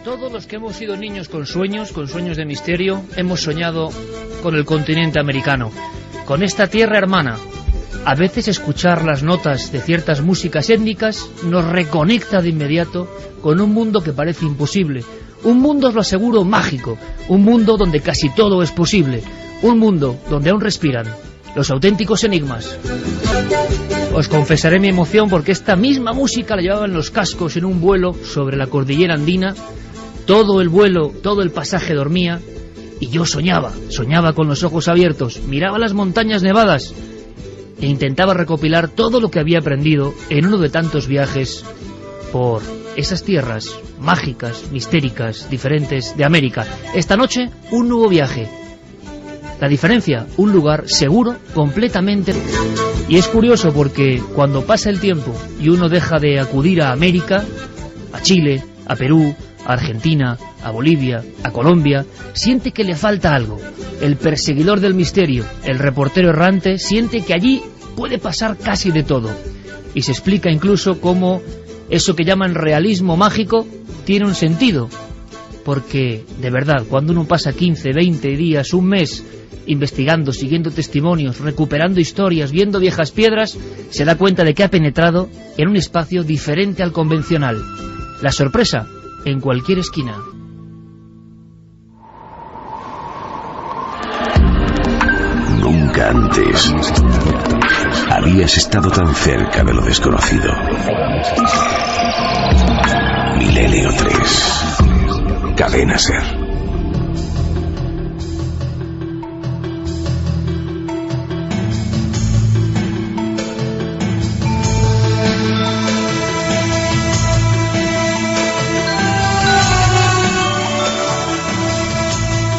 Todos los que hemos sido niños con sueños de misterio, hemos soñado con el continente americano, con esta tierra hermana. A veces escuchar las notas de ciertas músicas étnicas nos reconecta de inmediato con un mundo que parece imposible. Un mundo, os lo aseguro, mágico. Un mundo donde casi todo es posible. Un mundo donde aún respiran los auténticos enigmas. Os confesaré mi emoción porque esta misma música la llevaba en los cascos en un vuelo sobre la cordillera andina. Todo el vuelo, todo el pasaje dormía y yo soñaba con los ojos abiertos, miraba las montañas nevadas e intentaba recopilar todo lo que había aprendido en uno de tantos viajes por esas tierras mágicas, mistéricas, diferentes de América. Esta noche, un nuevo viaje. La diferencia, un lugar seguro, completamente. Y es curioso porque cuando pasa el tiempo y uno deja de acudir a América, a Chile, a Perú, a Argentina, a Bolivia, a Colombia, siente que le falta algo. El perseguidor del misterio, el reportero errante, siente que allí puede pasar casi de todo. Y se explica incluso cómo eso que llaman realismo mágico tiene un sentido. Porque, de verdad, cuando uno pasa 15, 20 días, un mes, investigando, siguiendo testimonios, recuperando historias, viendo viejas piedras, se da cuenta de que ha penetrado en un espacio diferente al convencional. La sorpresa, en cualquier esquina. Nunca antes habías estado tan cerca de lo desconocido. Milenio 3. Cadena SER.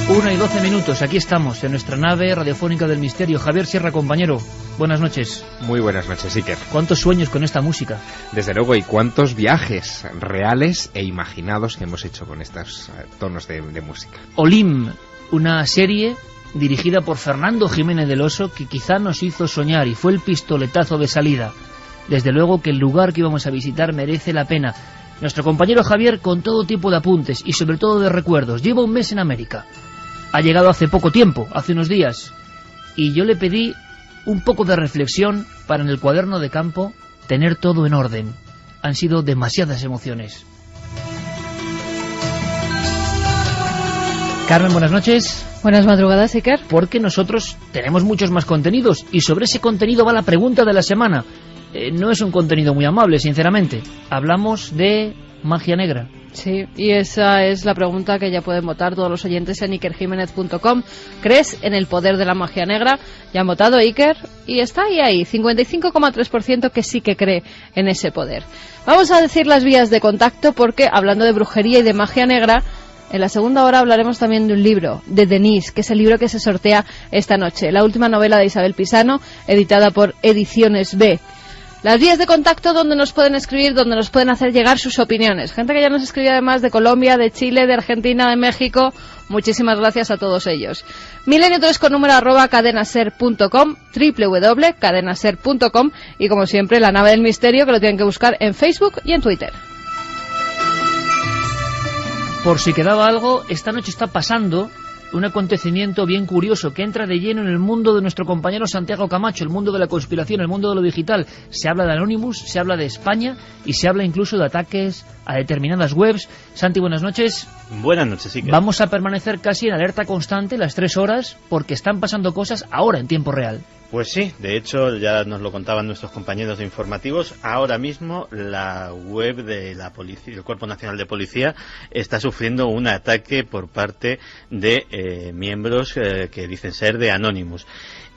Una y 12 minutos, aquí estamos, en nuestra nave radiofónica del misterio. Javier Sierra, compañero, buenas noches. Muy buenas noches, Iker. ¿Cuántos sueños con esta música? Desde luego, y cuántos viajes reales e imaginados que hemos hecho con estos tonos de música. Olim, una serie dirigida por Fernando Jiménez del Oso que quizá nos hizo soñar y fue el pistoletazo de salida. Desde luego que el lugar que íbamos a visitar merece la pena. Nuestro compañero Javier, con todo tipo de apuntes y sobre todo de recuerdos, lleva un mes en América. Ha llegado hace poco tiempo, hace unos días, y yo le pedí un poco de reflexión para en el cuaderno de campo tener todo en orden. Han sido demasiadas emociones. Carmen, buenas noches. Buenas madrugadas, Iker. Porque nosotros tenemos muchos más contenidos y sobre ese contenido va la pregunta de la semana. No es un contenido muy amable, sinceramente. Hablamos de magia negra. Sí, y esa es la pregunta que ya pueden votar todos los oyentes en ikerjimenez.com. ¿Crees en el poder de la magia negra? Ya han votado Iker y está ahí, 55,3% que sí que cree en ese poder. Vamos a decir las vías de contacto porque, hablando de brujería y de magia negra, en la segunda hora hablaremos también de un libro, de Denise, que es el libro que se sortea esta noche, la última novela de Isabel Pisano, editada por Ediciones B. Las vías de contacto donde nos pueden escribir, donde nos pueden hacer llegar sus opiniones. Gente que ya nos escribe además de Colombia, de Chile, de Argentina, de México. Muchísimas gracias a todos ellos. Milenio3 con número @cadenaser.com, www.cadenaser.com y como siempre la nave del misterio que lo tienen que buscar en Facebook y en Twitter. Por si quedaba algo, esta noche está pasando un acontecimiento bien curioso que entra de lleno en el mundo de nuestro compañero Santiago Camacho, el mundo de la conspiración, el mundo de lo digital. Se habla de Anonymous, se habla de España y se habla incluso de ataques a determinadas webs. Santi, buenas noches. Buenas noches, sí. Vamos a permanecer casi en alerta constante las 3 horas porque están pasando cosas ahora en tiempo real. Pues sí, de hecho ya nos lo contaban nuestros compañeros de informativos. Ahora mismo la web de la policía, el Cuerpo Nacional de Policía, está sufriendo un ataque por parte de miembros que dicen ser de Anonymous.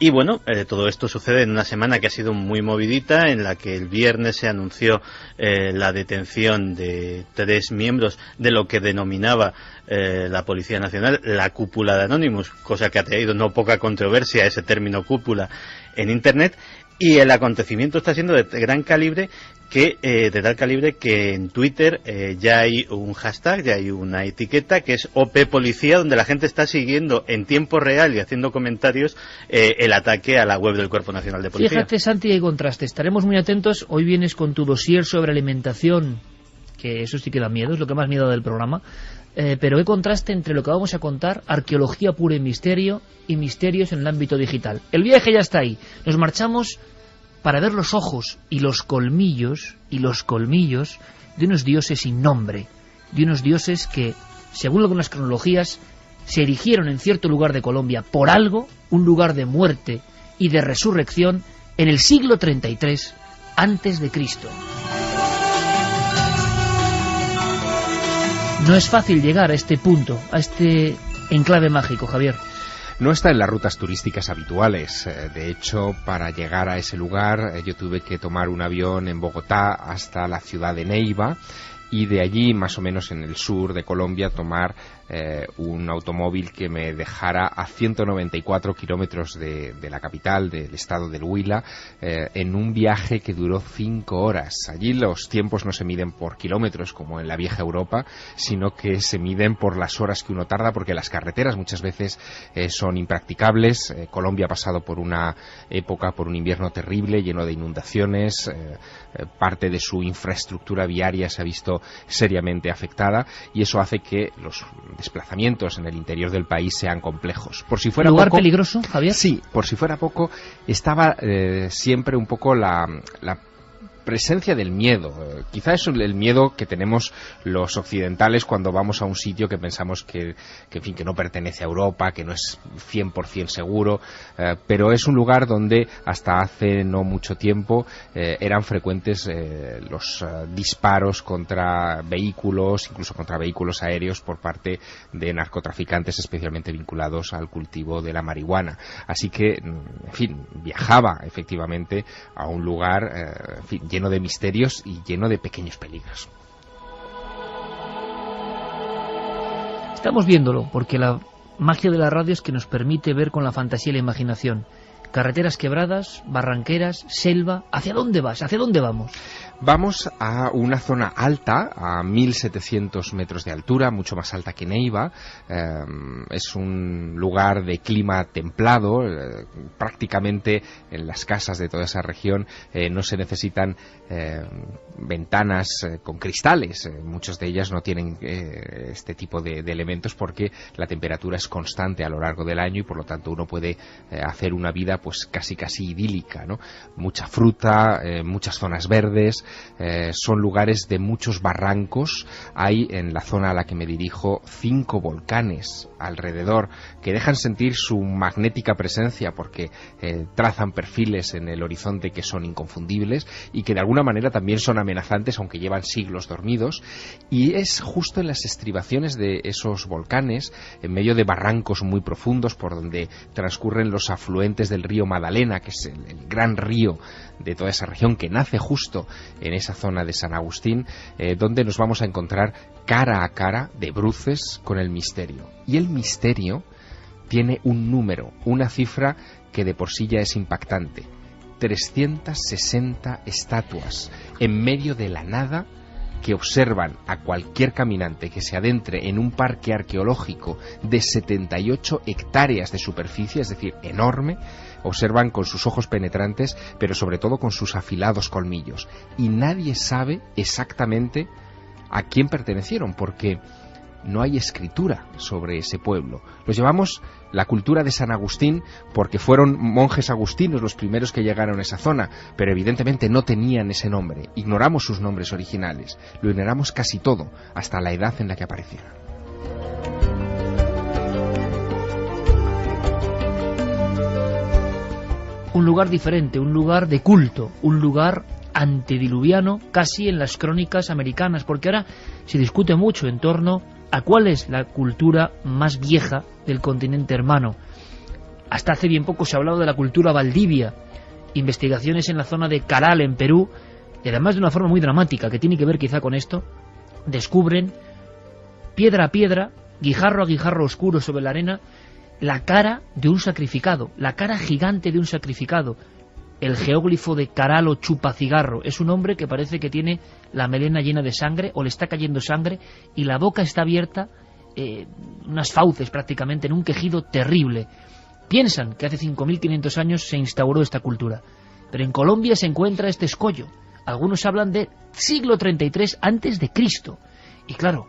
Y bueno, todo esto sucede en una semana que ha sido muy movidita, en la que el viernes se anunció la detención de 3 miembros de lo que denominaba la Policía Nacional la cúpula de Anonymous, cosa que ha traído no poca controversia ese término cúpula en Internet. Y el acontecimiento está siendo de gran calibre, de tal calibre que en Twitter ya hay un hashtag, ya hay una etiqueta que es OP Policía, donde la gente está siguiendo en tiempo real y haciendo comentarios el ataque a la web del Cuerpo Nacional de Policía. Fíjate, Santi, hay contraste. Estaremos muy atentos. Hoy vienes con tu dossier sobre alimentación que eso sí que da miedo, es lo que más miedo da del programa, pero qué contraste entre lo que vamos a contar, arqueología pura y misterio, y misterios en el ámbito digital. El viaje ya está ahí, nos marchamos para ver los ojos y los colmillos de unos dioses sin nombre, de unos dioses que, según algunas cronologías, se erigieron en cierto lugar de Colombia por algo, un lugar de muerte y de resurrección, en el siglo 33 antes de Cristo. No es fácil llegar a este punto, a este enclave mágico, Javier. No está en las rutas turísticas habituales. De hecho, para llegar a ese lugar yo tuve que tomar un avión en Bogotá hasta la ciudad de Neiva, y de allí, más o menos en el sur de Colombia, tomar un automóvil que me dejara a 194 kilómetros de la capital, del estado del Huila, en un viaje que duró 5 horas. Allí los tiempos no se miden por kilómetros, como en la vieja Europa, sino que se miden por las horas que uno tarda, porque las carreteras muchas veces son impracticables. Colombia ha pasado por una época, por un invierno terrible, lleno de inundaciones. Parte de su infraestructura viaria se ha visto seriamente afectada, y eso hace que los desplazamientos en el interior del país sean complejos. Por si fuera ¿Lugar poco, peligroso, Javier? Sí, por si fuera poco, estaba siempre un poco la presencia del miedo. Quizá es el miedo que tenemos los occidentales cuando vamos a un sitio que pensamos que en fin, que no pertenece a Europa, que no es 100% seguro, pero es un lugar donde hasta hace no mucho tiempo eran frecuentes los disparos contra vehículos, incluso contra vehículos aéreos, por parte de narcotraficantes especialmente vinculados al cultivo de la marihuana. Así que, en fin, viajaba efectivamente a un lugar en fin, lleno de misterios y lleno de pequeños peligros. Estamos viéndolo, porque la magia de la radio es que nos permite ver con la fantasía y la imaginación. Carreteras quebradas, barranqueras, selva. ¿Hacia dónde vas? ¿Hacia dónde vamos? Vamos a una zona alta, a 1.700 metros de altura, mucho más alta que Neiva. Es un lugar de clima templado. Prácticamente en las casas de toda esa región no se necesitan ventanas con cristales. Muchas de ellas no tienen este tipo de elementos, porque la temperatura es constante a lo largo del año, y por lo tanto uno puede hacer una vida pues casi idílica, ¿no? Mucha fruta, muchas zonas verdes. Son lugares de muchos barrancos. Hay en la zona a la que me dirijo 5 volcanes alrededor que dejan sentir su magnética presencia, porque trazan perfiles en el horizonte que son inconfundibles y que de alguna manera también son amenazantes, aunque llevan siglos dormidos. Y es justo en las estribaciones de esos volcanes, en medio de barrancos muy profundos por donde transcurren los afluentes del río Magdalena, que es el gran río de toda esa región, que nace justo en esa zona de San Agustín, donde nos vamos a encontrar cara a cara, de bruces, con el misterio. Y el misterio tiene un número, una cifra que de por sí ya es impactante: 360 estatuas en medio de la nada, que observan a cualquier caminante que se adentre en un parque arqueológico de 78 hectáreas de superficie, es decir, enorme. Observan con sus ojos penetrantes, pero sobre todo con sus afilados colmillos. Y nadie sabe exactamente a quién pertenecieron, porque no hay escritura sobre ese pueblo. Los llevamos la cultura de San Agustín porque fueron monjes agustinos los primeros que llegaron a esa zona, pero evidentemente no tenían ese nombre. Ignoramos sus nombres originales, lo ignoramos casi todo, hasta la edad en la que aparecieron. Un lugar diferente, un lugar de culto, un lugar antediluviano, casi en las crónicas americanas, porque ahora se discute mucho en torno a cuál es la cultura más vieja del continente hermano. Hasta hace bien poco se ha hablado de la cultura Valdivia, investigaciones en la zona de Caral, en Perú, y además de una forma muy dramática, que tiene que ver quizá con esto. Descubren, piedra a piedra, guijarro a guijarro oscuro sobre la arena, la cara de un sacrificado, la cara gigante de un sacrificado. El geóglifo de Caral o chupacigarro es un hombre que parece que tiene la melena llena de sangre, o le está cayendo sangre, y la boca está abierta, unas fauces prácticamente, en un quejido terrible. Piensan que hace 5.500 años se instauró esta cultura, pero en Colombia se encuentra este escollo. algunos hablan de siglo 33 antes de Cristo. Y claro,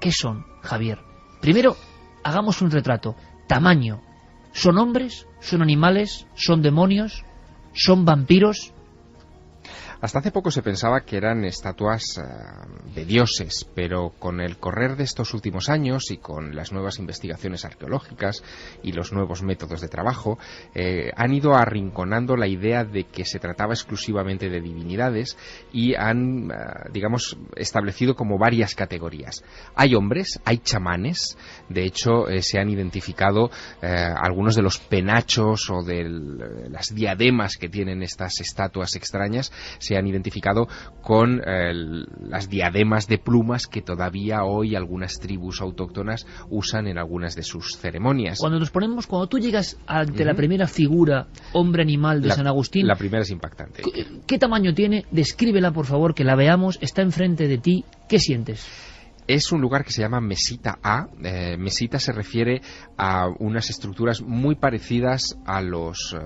¿qué son, Javier? Primero, hagamos un retrato. Tamaño. ¿Son hombres? ¿Son animales? ¿Son demonios? ¿Son vampiros? Hasta hace poco se pensaba que eran estatuas de dioses, pero con el correr de estos últimos años y con las nuevas investigaciones arqueológicas y los nuevos métodos de trabajo, han ido arrinconando la idea de que se trataba exclusivamente de divinidades y han, digamos, establecido como varias categorías. Hay hombres, hay chamanes, de hecho se han identificado algunos de los penachos o de las diademas que tienen estas estatuas extrañas, se han identificado con las diademas de plumas que todavía hoy algunas tribus autóctonas usan en algunas de sus ceremonias. Cuando tú llegas ante la primera figura hombre-animal de San Agustín... La primera es impactante. ¿Qué tamaño tiene? Descríbela, por favor, que la veamos. Está enfrente de ti. ¿Qué sientes? Es un lugar que se llama Mesita A. Mesita se refiere a unas estructuras muy parecidas a los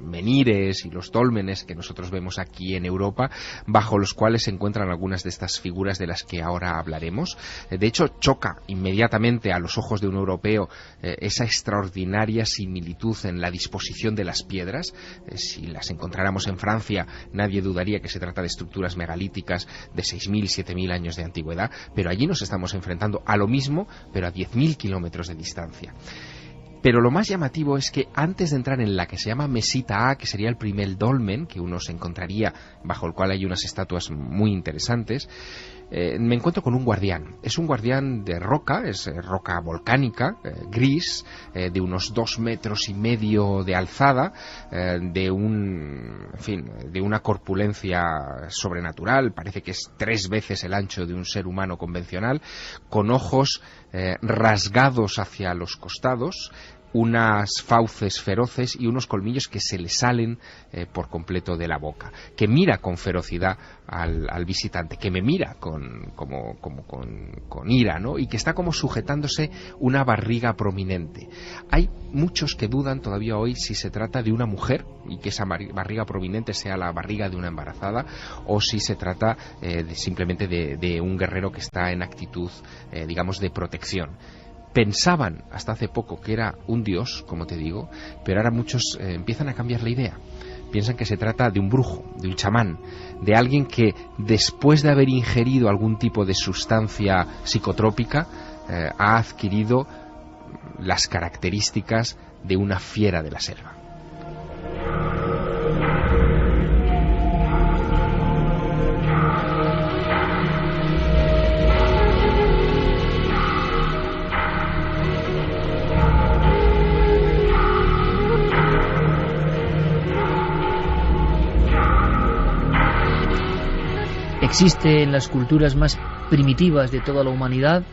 menires y los dólmenes que nosotros vemos aquí en Europa, bajo los cuales se encuentran algunas de estas figuras de las que ahora hablaremos. De hecho, choca inmediatamente a los ojos de un europeo esa extraordinaria similitud en la disposición de las piedras. Si las encontráramos en Francia, nadie dudaría que se trata de estructuras megalíticas de 6.000, 7.000 años de antigüedad, pero allí nos estamos enfrentando a lo mismo, pero a 10.000 kilómetros de distancia. Pero lo más llamativo es que antes de entrar en la que se llama Mesita A, que sería el primer dolmen que uno se encontraría, bajo el cual hay unas estatuas muy interesantes, me encuentro con un guardián. Es un guardián de roca, es roca volcánica, gris, de unos 2,5 metros de alzada, de una corpulencia sobrenatural, parece que es 3 veces el ancho de un ser humano convencional, con ojos rasgados hacia los costados, unas fauces feroces y unos colmillos que se le salen por completo de la boca, que mira con ferocidad al visitante, que me mira con ira, ¿no? Y que está como sujetándose una barriga prominente. Hay muchos que dudan todavía hoy si se trata de una mujer y que esa barriga prominente sea la barriga de una embarazada, o si se trata simplemente de un guerrero que está en actitud, digamos, de protección. Pensaban hasta hace poco que era un dios, como te digo, pero ahora muchos empiezan a cambiar la idea. Piensan que se trata de un brujo, de un chamán, de alguien que después de haber ingerido algún tipo de sustancia psicotrópica ha adquirido las características de una fiera de la selva. Existe en las culturas más primitivas de toda la humanidad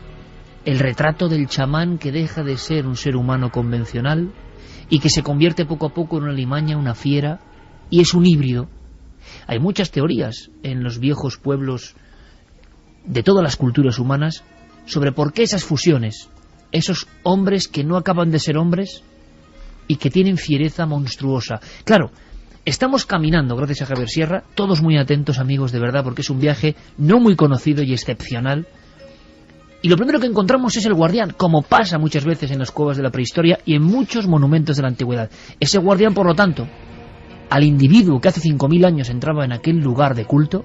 el retrato del chamán que deja de ser un ser humano convencional y que se convierte poco a poco en una alimaña, una fiera, y es un híbrido. Hay muchas teorías en los viejos pueblos de todas las culturas humanas sobre por qué esas fusiones, esos hombres que no acaban de ser hombres y que tienen fiereza monstruosa. Claro, estamos caminando, gracias a Javier Sierra, todos muy atentos, amigos, de verdad, porque es un viaje no muy conocido y excepcional. Y lo primero que encontramos es el guardián, como pasa muchas veces en las cuevas de la prehistoria y en muchos monumentos de la antigüedad. Ese guardián, por lo tanto, al individuo que hace 5.000 años entraba en aquel lugar de culto,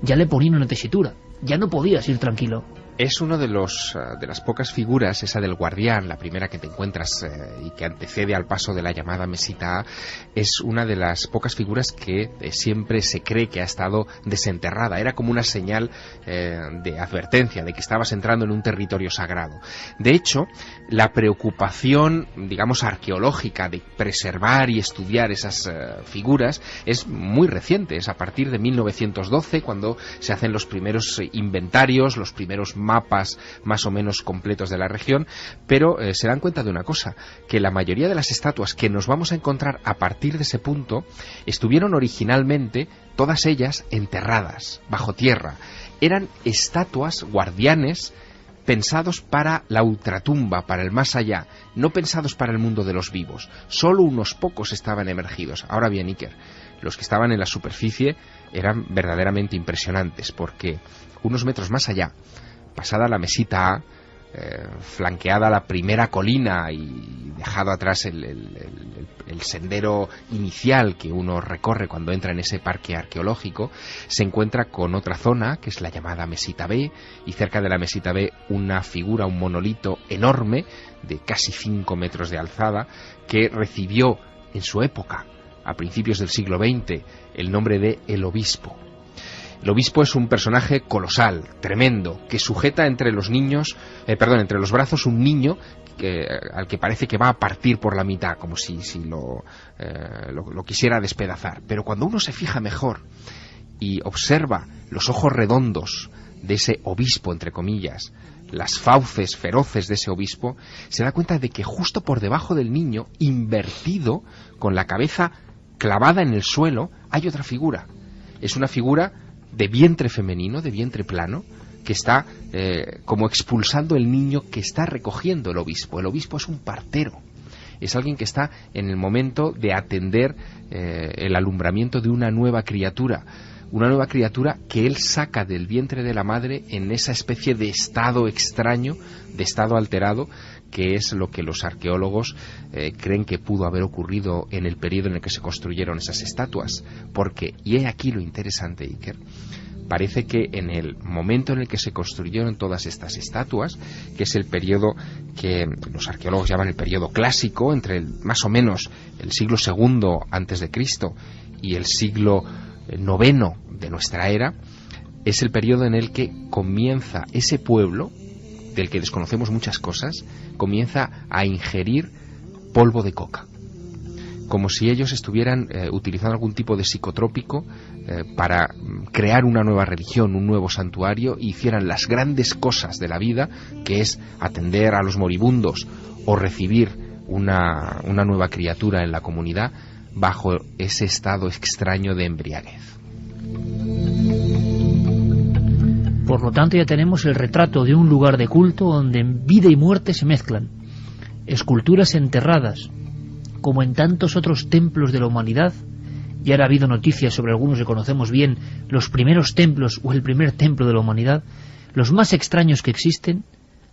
ya le ponían una tesitura, ya no podías ir tranquilo. Es uno de las pocas figuras, esa del guardián, la primera que te encuentras y que antecede al paso de la llamada Mesita A, es una de las pocas figuras que siempre se cree que ha estado desenterrada. Era como una señal de advertencia de que estabas entrando en un territorio sagrado. De hecho, la preocupación, digamos, arqueológica de preservar y estudiar esas figuras es muy reciente. Es a partir de 1912 cuando se hacen los primeros inventarios, los primeros mapas más o menos completos de la región, pero se dan cuenta de una cosa, que la mayoría de las estatuas que nos vamos a encontrar a partir de ese punto estuvieron originalmente todas ellas enterradas, bajo tierra. Eran estatuas guardianes pensados para la ultratumba, para el más allá, no pensados para el mundo de los vivos. Solo unos pocos estaban emergidos. Ahora bien, Iker, los que estaban en la superficie eran verdaderamente impresionantes, porque unos metros más allá, pasada la mesita A, flanqueada la primera colina y dejado atrás el sendero inicial que uno recorre cuando entra en ese parque arqueológico, se encuentra con otra zona que es la llamada Mesita B, y cerca de la Mesita B una figura, un monolito enorme de casi 5 metros de alzada, que recibió en su época, a principios del siglo XX, el nombre de El Obispo. El obispo es un personaje colosal, tremendo, que sujeta entre los brazos un niño al que parece que va a partir por la mitad, como si lo quisiera despedazar. Pero cuando uno se fija mejor y observa los ojos redondos de ese obispo, entre comillas, las fauces feroces de ese obispo, se da cuenta de que justo por debajo del niño, invertido, con la cabeza clavada en el suelo, hay otra figura. Es una figura de vientre femenino, de vientre plano, que está como expulsando el niño que está recogiendo el obispo. El obispo es un partero, es alguien que está en el momento de atender el alumbramiento de una nueva criatura que él saca del vientre de la madre en esa especie de estado extraño, de estado alterado, que es lo que los arqueólogos creen que pudo haber ocurrido en el periodo en el que se construyeron esas estatuas. Porque, y he aquí lo interesante, Iker, parece que en el momento en el que se construyeron todas estas estatuas, que es el periodo que los arqueólogos llaman el periodo clásico, entre más o menos el siglo II antes de Cristo y el siglo IX de nuestra era, es el periodo en el que comienza ese pueblo, del que desconocemos muchas cosas, comienza a ingerir polvo de coca, como si ellos estuvieran utilizando algún tipo de psicotrópico para crear una nueva religión, un nuevo santuario, y hicieran las grandes cosas de la vida, que es atender a los moribundos o recibir una nueva criatura en la comunidad, bajo ese estado extraño de embriaguez. Por lo tanto, ya tenemos el retrato de un lugar de culto donde vida y muerte se mezclan. Esculturas enterradas, como en tantos otros templos de la humanidad. Y ahora ha habido noticias sobre algunos que conocemos bien, los primeros templos o el primer templo de la humanidad, los más extraños que existen,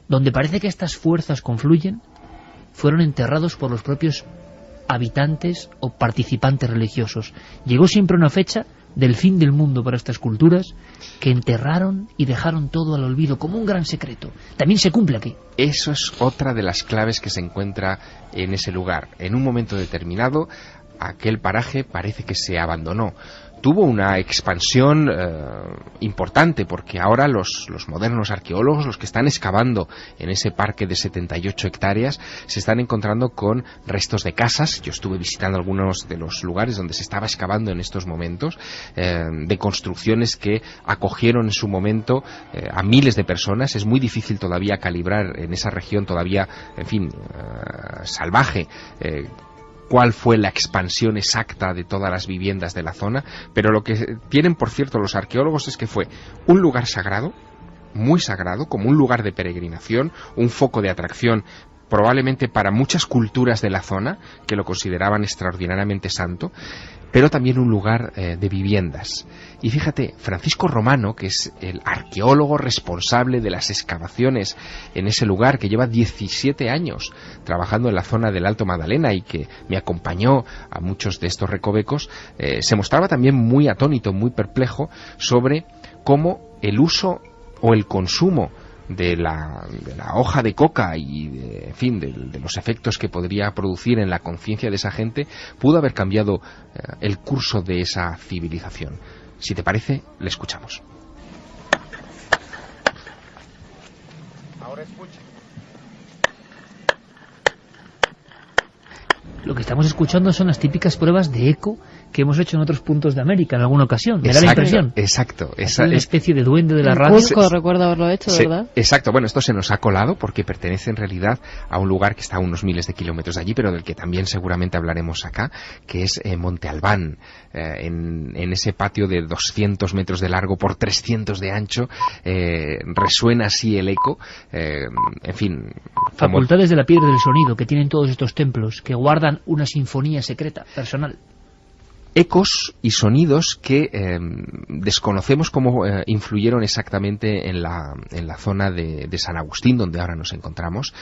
donde parece que estas fuerzas confluyen, fueron enterrados por los propios habitantes o participantes religiosos. Llegó siempre una fecha del fin del mundo para estas culturas, que enterraron y dejaron todo al olvido como un gran secreto. También se cumple aquí. Eso es otra de las claves que se encuentra en ese lugar. En un momento determinado, aquel paraje parece que se abandonó. Tuvo una expansión importante, porque ahora los modernos arqueólogos, los que están excavando en ese parque de 78 hectáreas, se están encontrando con restos de casas. Yo estuve visitando algunos de los lugares donde se estaba excavando en estos momentos, de construcciones que acogieron en su momento a miles de personas. Es muy difícil todavía calibrar en esa región todavía, en fin, salvaje, cuál fue la expansión exacta de todas las viviendas de la zona, pero lo que tienen, por cierto, los arqueólogos es que fue un lugar sagrado, muy sagrado, como un lugar de peregrinación, un foco de atracción probablemente para muchas culturas de la zona, que lo consideraban extraordinariamente santo, pero también un lugar de viviendas. Y fíjate, Francisco Romano, que es el arqueólogo responsable de las excavaciones en ese lugar, que lleva 17 años trabajando en la zona del Alto Magdalena y que me acompañó a muchos de estos recovecos, se mostraba también muy atónito, muy perplejo sobre cómo el uso o el consumo de la hoja de coca y de los efectos que podría producir en la conciencia de esa gente pudo haber cambiado el curso de esa civilización. Si te parece, le escuchamos. Ahora escucha. Lo que estamos escuchando son las típicas pruebas de eco que hemos hecho en otros puntos de América en alguna ocasión. Me da la impresión. Exacto. Es una especie de duende de la radio. Cusco, recuerdo haberlo hecho, ¿verdad? Exacto. Bueno, esto se nos ha colado porque pertenece en realidad a un lugar que está a unos miles de kilómetros de allí, pero del que también seguramente hablaremos acá, que es Monte Albán. En ese patio de 200 metros de largo por 300 de ancho, resuena así el eco. En fin. Facultades de la piedra del sonido que tienen todos estos templos, que guardan una sinfonía secreta, personal. ecos y sonidos que desconocemos cómo influyeron exactamente en la zona de San Agustín, donde ahora nos encontramos,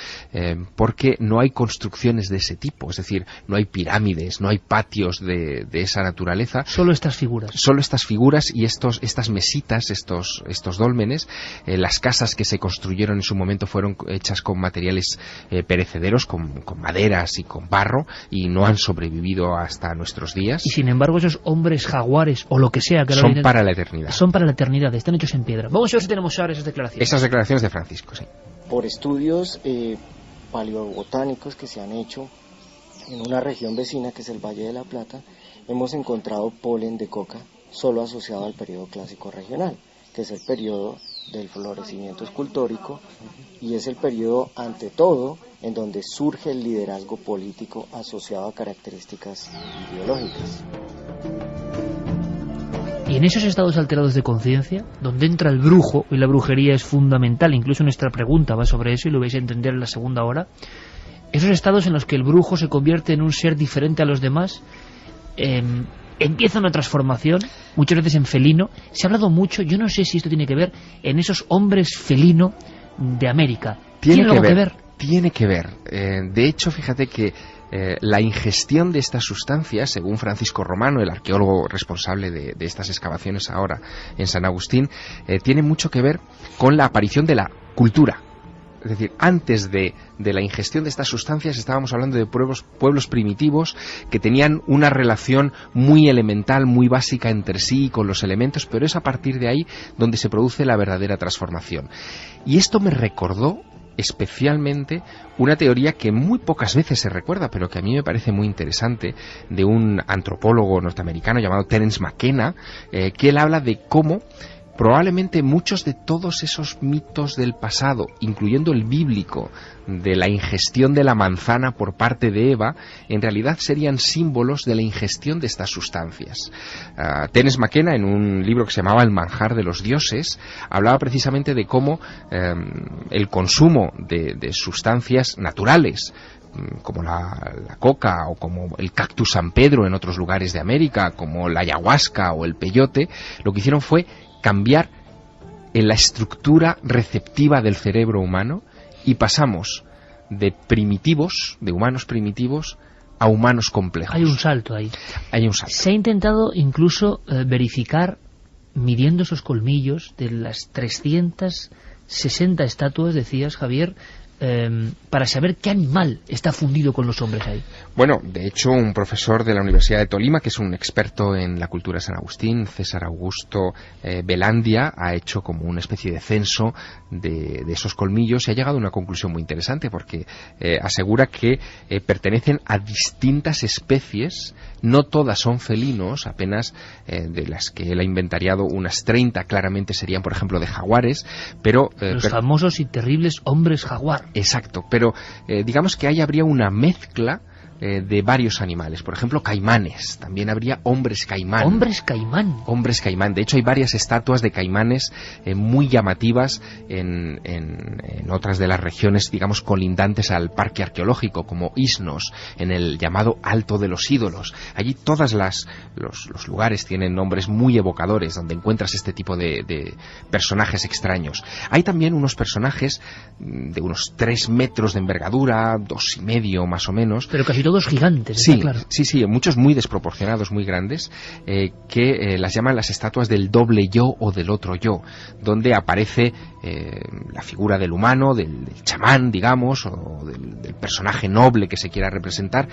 porque no hay construcciones de ese tipo, es decir, no hay pirámides, no hay patios de esa naturaleza. Solo estas figuras. Solo estas figuras y estas mesitas, estos dólmenes. Las casas que se construyeron en su momento fueron hechas con materiales perecederos, con maderas y con barro, y no han sobrevivido hasta nuestros días. Y sin embargo esos hombres jaguares o lo que sea que son para la eternidad. Son para la eternidad, están hechos en piedra. Vamos a ver si tenemos ahora esas declaraciones. Esas declaraciones de Francisco, sí. Por estudios paleobotánicos que se han hecho en una región vecina que es el Valle de la Plata, hemos encontrado polen de coca solo asociado al periodo clásico regional, que es el periodo del florecimiento escultórico, y es el periodo, ante todo, en donde surge el liderazgo político asociado a características ideológicas. Y en esos estados alterados de conciencia, donde entra el brujo, y la brujería es fundamental, incluso nuestra pregunta va sobre eso, y lo vais a entender en la segunda hora, esos estados en los que el brujo se convierte en un ser diferente a los demás, empieza una transformación, muchas veces en felino. Se ha hablado mucho, yo no sé si esto tiene que ver, en esos hombres felino de América. ¿Tiene algo que ver? Tiene que ver. De hecho, fíjate que la ingestión de estas sustancias, según Francisco Romano, el arqueólogo responsable de estas excavaciones ahora en San Agustín, tiene mucho que ver con la aparición de la cultura. Es decir, antes de la ingestión de estas sustancias estábamos hablando de pueblos primitivos que tenían una relación muy elemental, muy básica entre sí con los elementos, pero es a partir de ahí donde se produce la verdadera transformación. Y esto me recordó especialmente una teoría que muy pocas veces se recuerda, pero que a mí me parece muy interesante, de un antropólogo norteamericano llamado Terence McKenna, que él habla de cómo probablemente muchos de todos esos mitos del pasado, incluyendo el bíblico, de la ingestión de la manzana por parte de Eva, en realidad serían símbolos de la ingestión de estas sustancias. Terence McKenna, en un libro que se llamaba El manjar de los dioses, hablaba precisamente de cómo el consumo de sustancias naturales, como la coca o como el cactus San Pedro en otros lugares de América, como la ayahuasca o el peyote, lo que hicieron fue cambiar en la estructura receptiva del cerebro humano, y pasamos de humanos primitivos a humanos complejos. Hay un salto ahí. Hay un salto. Se ha intentado incluso verificar, midiendo esos colmillos de las 360 estatuas, decías, Javier, para saber qué animal está fundido con los hombres ahí. Bueno, de hecho, un profesor de la Universidad de Tolima, que es un experto en la cultura de San Agustín, César Augusto Belandia, ha hecho como una especie de censo de esos colmillos y ha llegado a una conclusión muy interesante, porque asegura que pertenecen a distintas especies. No todas son felinos, apenas de las que él ha inventariado unas 30 claramente serían, por ejemplo, de jaguares, pero los famosos y terribles hombres jaguar. Exacto, pero digamos que ahí habría una mezcla de varios animales. Por ejemplo, caimanes. También habría hombres caimán. ¿Hombres caimán? Hombres caimán. De hecho, hay varias estatuas de caimanes muy llamativas en otras de las regiones, digamos, colindantes al parque arqueológico, como Isnos, en el llamado Alto de los Ídolos. Allí todos los lugares tienen nombres muy evocadores, donde encuentras este tipo de personajes extraños. Hay también unos personajes de unos 3 metros de envergadura, 2,5 más o menos. Pero casi todos gigantes, sí, claro. Sí, muchos muy desproporcionados, muy grandes, que las llaman las estatuas del doble yo o del otro yo, donde aparece la figura del humano, del chamán, digamos, o del personaje noble que se quiera representar,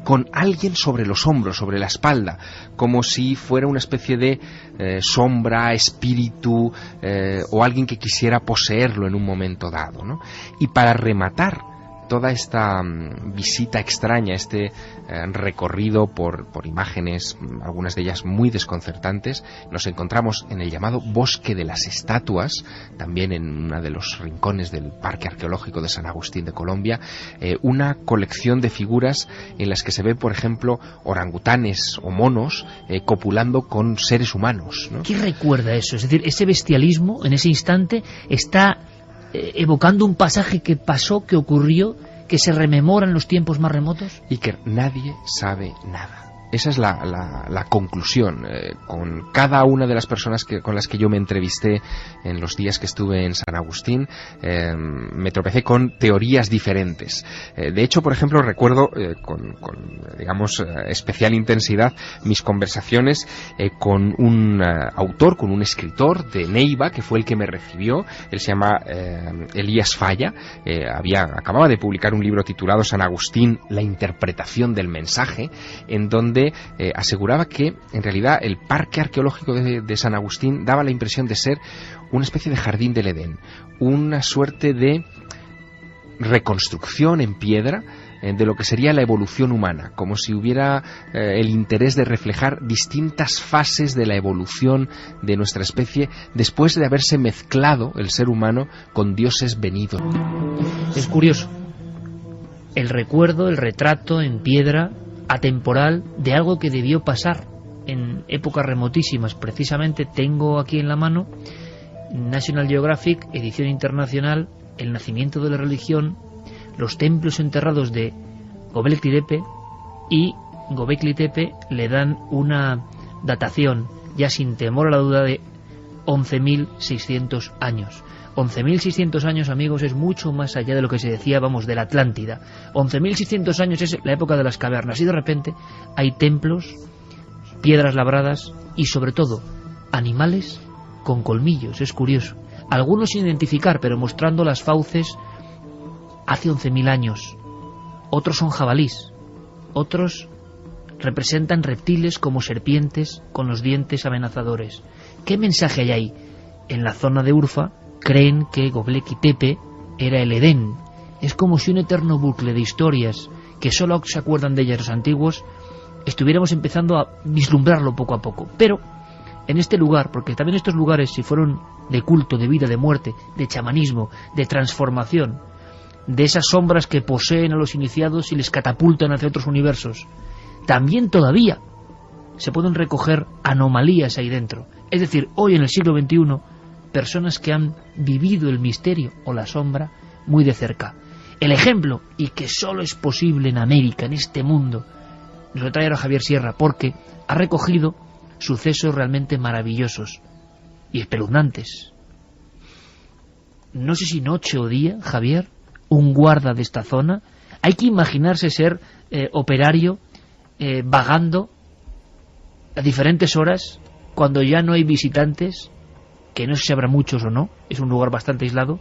con alguien sobre los hombros, sobre la espalda, como si fuera una especie de sombra, espíritu, o alguien que quisiera poseerlo en un momento dado, ¿no? Y para rematar toda esta visita extraña, este recorrido por imágenes, algunas de ellas muy desconcertantes, nos encontramos en el llamado Bosque de las Estatuas, también en uno de los rincones del Parque Arqueológico de San Agustín de Colombia, una colección de figuras en las que se ve, por ejemplo, orangutanes o monos copulando con seres humanos, ¿no? ¿Qué recuerda eso? Es decir, ese bestialismo en ese instante está evocando un pasaje que pasó, que ocurrió, que se rememora en los tiempos más remotos. Y que nadie sabe nada. Esa es la conclusión. Con cada una de las personas con las que yo me entrevisté en los días que estuve en San Agustín, me tropecé con teorías diferentes. De hecho, por ejemplo, recuerdo con digamos, especial intensidad mis conversaciones con un autor, con un escritor de Neiva, que fue el que me recibió. Él se llama Elías Falla. Acababa de publicar un libro titulado San Agustín, la interpretación del mensaje, en donde aseguraba que en realidad el parque arqueológico de San Agustín daba la impresión de ser una especie de jardín del Edén, una suerte de reconstrucción en piedra de lo que sería la evolución humana, como si hubiera el interés de reflejar distintas fases de la evolución de nuestra especie después de haberse mezclado el ser humano con dioses venidos. Es curioso el recuerdo, el retrato en piedra atemporal de algo que debió pasar en épocas remotísimas. Precisamente tengo aquí en la mano National Geographic, edición internacional, El nacimiento de la religión, los templos enterrados de Göbekli Tepe, y Göbekli Tepe le dan una datación, ya sin temor a la duda, de 11.600 años. 11.600 años, amigos, es mucho más allá de lo que se decía, de la Atlántida. 11.600 años es la época de las cavernas, y de repente hay templos, piedras labradas y, sobre todo, animales con colmillos. Es curioso. Algunos sin identificar, pero mostrando las fauces hace 11.000 años. Otros son jabalís. Otros representan reptiles como serpientes con los dientes amenazadores. ¿Qué mensaje hay ahí? En la zona de Urfa creen que Göbekli Tepe era el Edén. Es como si un eterno bucle de historias que solo se acuerdan de ellas los antiguos estuviéramos empezando a vislumbrarlo poco a poco. Pero en este lugar, porque también estos lugares, si fueron de culto, de vida, de muerte, de chamanismo, de transformación, de esas sombras que poseen a los iniciados y les catapultan hacia otros universos, también todavía se pueden recoger anomalías ahí dentro. Es decir, hoy en el siglo XXI, personas que han vivido el misterio o la sombra muy de cerca. El ejemplo, y que solo es posible en América, en este mundo, nos lo trae ahora Javier Sierra, porque ha recogido sucesos realmente maravillosos y espeluznantes. No sé si noche o día, Javier, un guarda de esta zona, hay que imaginarse ser operario vagando a diferentes horas cuando ya no hay visitantes, que no sé si habrá muchos o no, es un lugar bastante aislado,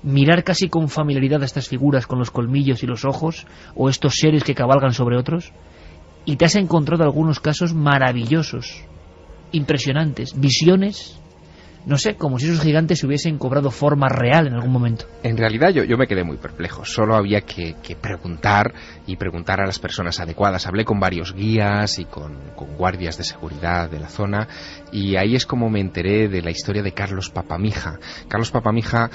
mirar casi con familiaridad a estas figuras con los colmillos y los ojos, o estos seres que cabalgan sobre otros, y te has encontrado algunos casos maravillosos, impresionantes, visiones, no sé, como si esos gigantes hubiesen cobrado forma real en algún momento. En realidad yo me quedé muy perplejo. Solo había que preguntar, y preguntar a las personas adecuadas. Hablé con varios guías y con guardias de seguridad de la zona, y ahí es como me enteré de la historia de Carlos Papamija. Carlos Papamija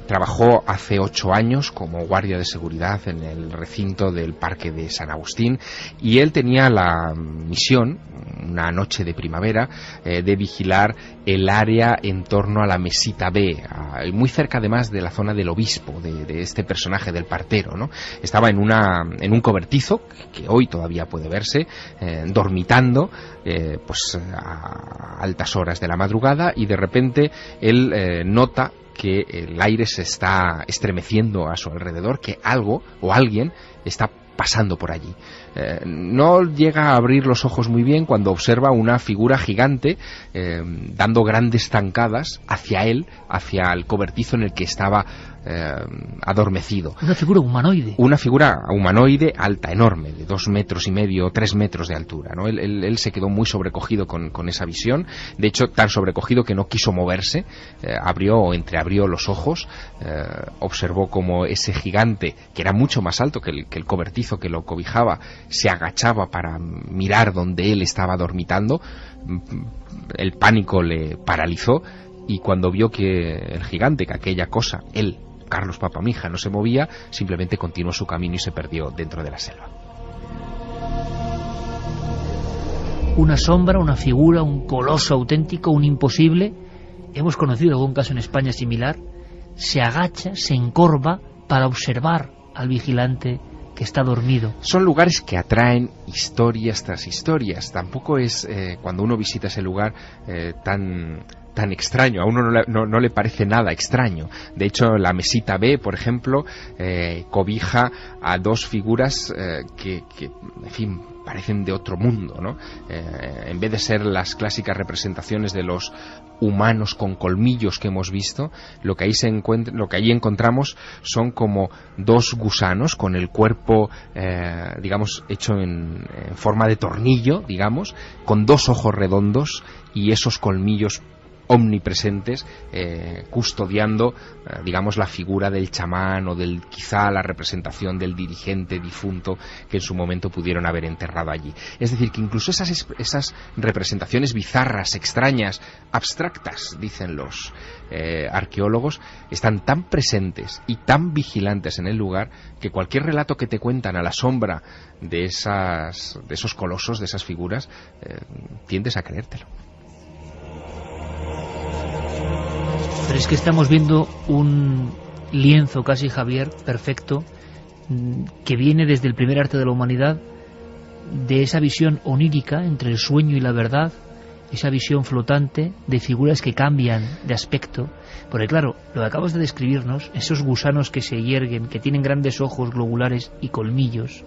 trabajó hace 8 años como guardia de seguridad en el recinto del Parque de San Agustín, y él tenía la misión, una noche de primavera, de vigilar el área en torno a la Mesita B, muy cerca además de la zona del obispo, de este personaje del partero, ¿no? Estaba en un cobertizo que hoy todavía puede verse, dormitando pues a altas horas de la madrugada, y de repente él nota que el aire se está estremeciendo a su alrededor, que algo o alguien está pasando por allí. No llega a abrir los ojos muy bien cuando observa una figura gigante dando grandes zancadas hacia él, hacia el cobertizo en el que estaba adormecido. Una figura humanoide. Una figura humanoide alta, enorme, de 2,5 metros, 3 metros de altura, ¿no? Él se quedó muy sobrecogido con esa visión. De hecho, tan sobrecogido que no quiso moverse. Abrió o entreabrió los ojos, observó como ese gigante, que era mucho más alto que el cobertizo que lo cobijaba, se agachaba para mirar donde él estaba dormitando. El pánico le paralizó, y cuando vio que el gigante, que aquella cosa, él, Carlos Papamija, no se movía, simplemente continuó su camino y se perdió dentro de la selva. Una sombra, una figura, un coloso auténtico, un imposible. Hemos conocido algún caso en España similar. Se agacha, se encorva para observar al vigilante que está dormido. Son lugares que atraen historias tras historias. Tampoco es, cuando uno visita ese lugar, tan extraño. A uno no le parece nada extraño. De hecho, la mesita B, por ejemplo, cobija a dos figuras que, en fin, parecen de otro mundo, ¿no? En vez de ser las clásicas representaciones de los humanos con colmillos que hemos visto, lo que ahí encontramos son como dos gusanos con el cuerpo, digamos, hecho en forma de tornillo, digamos, con dos ojos redondos y esos colmillos omnipresentes, custodiando, digamos, la figura del chamán o quizá la representación del dirigente difunto que en su momento pudieron haber enterrado allí. Es decir, que incluso esas representaciones bizarras, extrañas, abstractas, dicen los arqueólogos, están tan presentes y tan vigilantes en el lugar que cualquier relato que te cuentan a la sombra de esos colosos, de esas figuras, tiendes a creértelo. Pero es que estamos viendo un lienzo casi, Javier, perfecto, que viene desde el primer arte de la humanidad, de esa visión onírica entre el sueño y la verdad, esa visión flotante de figuras que cambian de aspecto. Porque claro, lo que acabas de describirnos, esos gusanos que se yerguen, que tienen grandes ojos globulares y colmillos,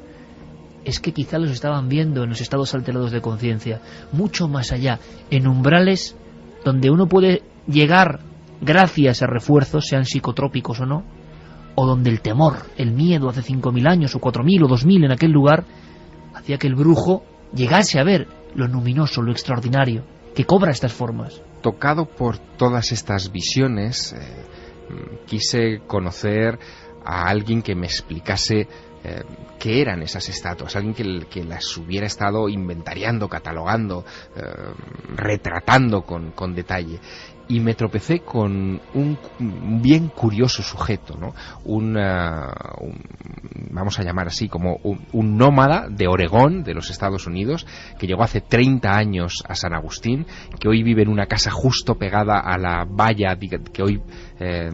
es que quizá los estaban viendo en los estados alterados de conciencia, mucho más allá, en umbrales donde uno puede llegar gracias a refuerzos, sean psicotrópicos o no, o donde el temor, el miedo hace 5.000 años o 4.000 o 2.000 en aquel lugar hacía que el brujo llegase a ver lo luminoso, lo extraordinario, que cobra estas formas. Tocado por todas estas visiones, quise conocer a alguien que me explicase qué eran esas estatuas, alguien que las hubiera estado inventariando, catalogando, retratando con detalle. Y me tropecé con un bien curioso sujeto, ¿no? Vamos a llamar así, como un nómada de Oregón, de los Estados Unidos, que llegó hace 30 años a San Agustín, que hoy vive en una casa justo pegada a la valla que hoy,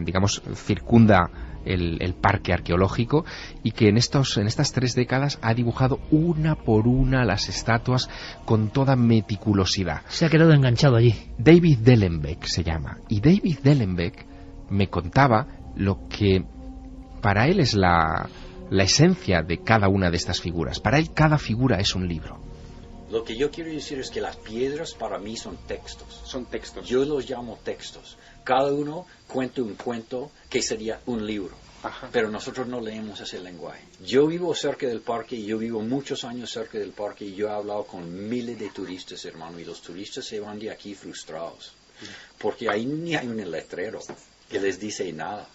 digamos, circunda el parque arqueológico, y que en estas 3 décadas ha dibujado una por una las estatuas con toda meticulosidad. Se ha quedado enganchado allí. David Dellenbeck se llama, y David Dellenbeck me contaba lo que para él es la esencia de cada una de estas figuras. Para él cada figura es un libro. Lo que yo quiero decir es que las piedras para mí son textos. Son textos. Yo los llamo textos. Cada uno cuenta un cuento que sería un libro. Ajá. Pero nosotros no leemos ese lenguaje. Yo vivo cerca del parque, y yo vivo muchos años cerca del parque, y yo he hablado con miles de turistas, hermano, y los turistas se van de aquí frustrados. Porque ahí ni hay un letrero que les dice nada.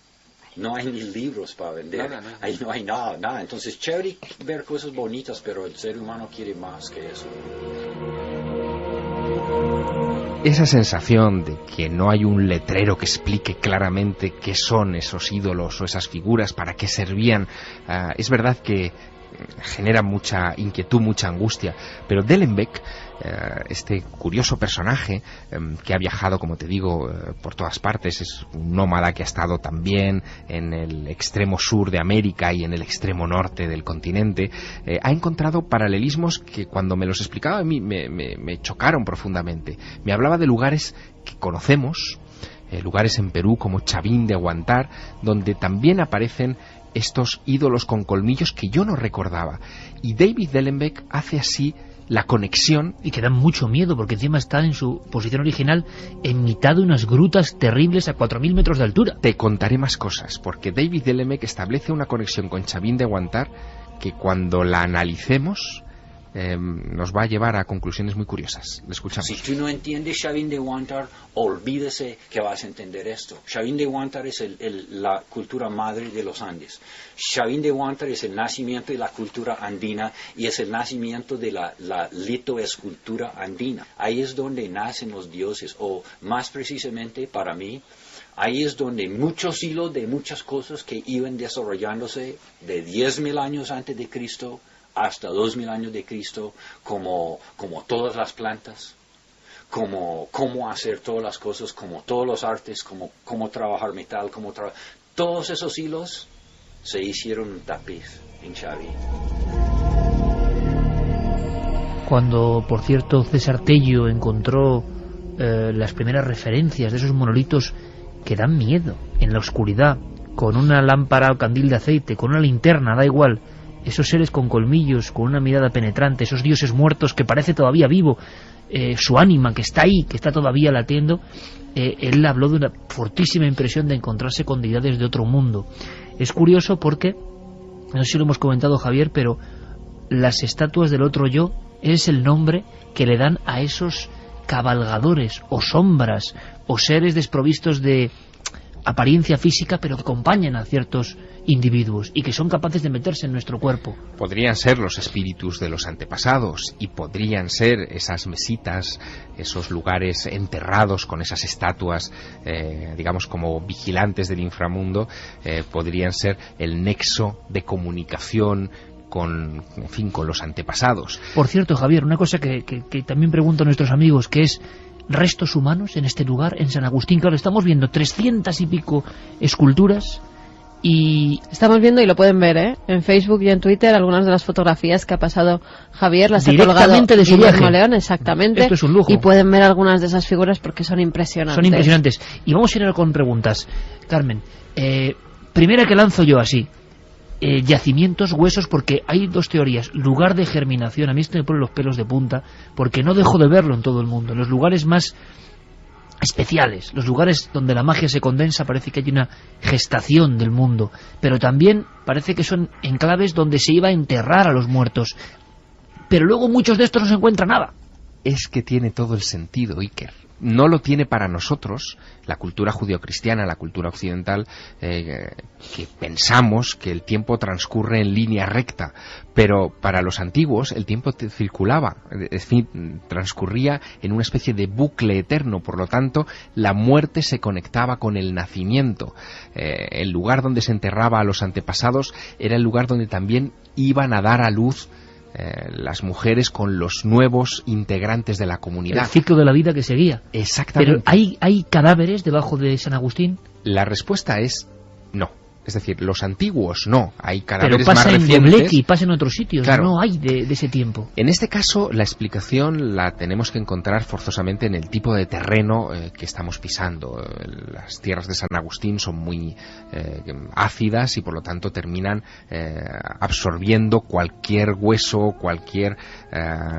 No hay ni libros para vender. No. Ahí no hay nada. Entonces, chévere ver cosas bonitas, pero el ser humano quiere más que eso. Esa sensación de que no hay un letrero que explique claramente qué son esos ídolos o esas figuras, para qué servían, es verdad que genera mucha inquietud, mucha angustia. Pero Dellenbeck, este curioso personaje que ha viajado, como te digo, por todas partes, es un nómada que ha estado también en el extremo sur de América y en el extremo norte del continente, ha encontrado paralelismos que cuando me los explicaba a mí me chocaron profundamente. Me hablaba de lugares que conocemos, lugares en Perú como Chavín de Huántar, donde también aparecen estos ídolos con colmillos que yo no recordaba. Y David Dellenbeck hace así la conexión. Y que dan mucho miedo, porque encima está en su posición original en mitad de unas grutas terribles a 4.000 metros de altura. Te contaré más cosas, porque David Dellenbeck establece una conexión con Chavín de Huántar que cuando la analicemos nos va a llevar a conclusiones muy curiosas. Le escuchamos. Si tú no entiendes Chavín de Huántar, olvídese que vas a entender esto. Chavín de Huántar es la cultura madre de los Andes. Chavín de Huántar es el nacimiento de la cultura andina y es el nacimiento de la litoescultura andina. Ahí es donde nacen los dioses, o más precisamente para mí, ahí es donde muchos hilos de muchas cosas que iban desarrollándose de 10.000 años antes de Cristo hasta 2.000 años de Cristo, como todas las plantas, como cómo hacer todas las cosas, como todos los artes, como trabajar metal, todos esos hilos se hicieron un tapiz en Xavi. Cuando, por cierto, César Tello encontró las primeras referencias de esos monolitos que dan miedo en la oscuridad, con una lámpara o candil de aceite, con una linterna, da igual, esos seres con colmillos, con una mirada penetrante, esos dioses muertos que parece todavía vivo, su ánima que está ahí, que está todavía latiendo, él habló de una fortísima impresión de encontrarse con deidades de otro mundo. Es curioso porque, no sé si lo hemos comentado, Javier, pero las estatuas del otro yo es el nombre que le dan a esos cabalgadores o sombras o seres desprovistos de apariencia física, pero que acompañan a ciertos individuos y que son capaces de meterse en nuestro cuerpo. Podrían ser los espíritus de los antepasados y podrían ser esas mesitas, esos lugares enterrados con esas estatuas, digamos como vigilantes del inframundo, podrían ser el nexo de comunicación con, en fin, con los antepasados. Por cierto, Javier, una cosa que también pregunto a nuestros amigos, que es restos humanos en este lugar, en San Agustín. Claro, estamos viendo 300 y pico esculturas y... Estamos viendo, y lo pueden ver, en Facebook y en Twitter, algunas de las fotografías que ha pasado Javier, las ha colgado de su viaje. León, exactamente. Esto es un lujo. Y pueden ver algunas de esas figuras porque son impresionantes. Son impresionantes. Y vamos a ir con preguntas. Carmen, primera que lanzo yo así. Yacimientos, huesos, porque hay dos teorías. Lugar de germinación, a mí esto me pone los pelos de punta, porque no dejo de verlo en todo el mundo. Los lugares más especiales, los lugares donde la magia se condensa, parece que hay una gestación del mundo, pero también parece que son enclaves donde se iba a enterrar a los muertos, pero luego muchos de estos no se encuentra nada. Es que tiene todo el sentido, Iker. No lo tiene para nosotros, la cultura judeocristiana, la cultura occidental, que pensamos que el tiempo transcurre en línea recta, pero para los antiguos el tiempo circulaba, es decir, transcurría en una especie de bucle eterno, por lo tanto la muerte se conectaba con el nacimiento. El lugar donde se enterraba a los antepasados era el lugar donde también iban a dar a luz las mujeres con los nuevos integrantes de la comunidad. El ciclo de la vida que seguía. Exactamente. Pero ¿hay cadáveres debajo de San Agustín? La respuesta es no. Es decir, los antiguos no, hay cadáveres más recientes. Pero pasa en Göbekli, pasa en otros sitios, claro. No hay de ese tiempo. En este caso, la explicación la tenemos que encontrar forzosamente en el tipo de terreno que estamos pisando. Las tierras de San Agustín son muy ácidas y por lo tanto terminan absorbiendo cualquier hueso, cualquier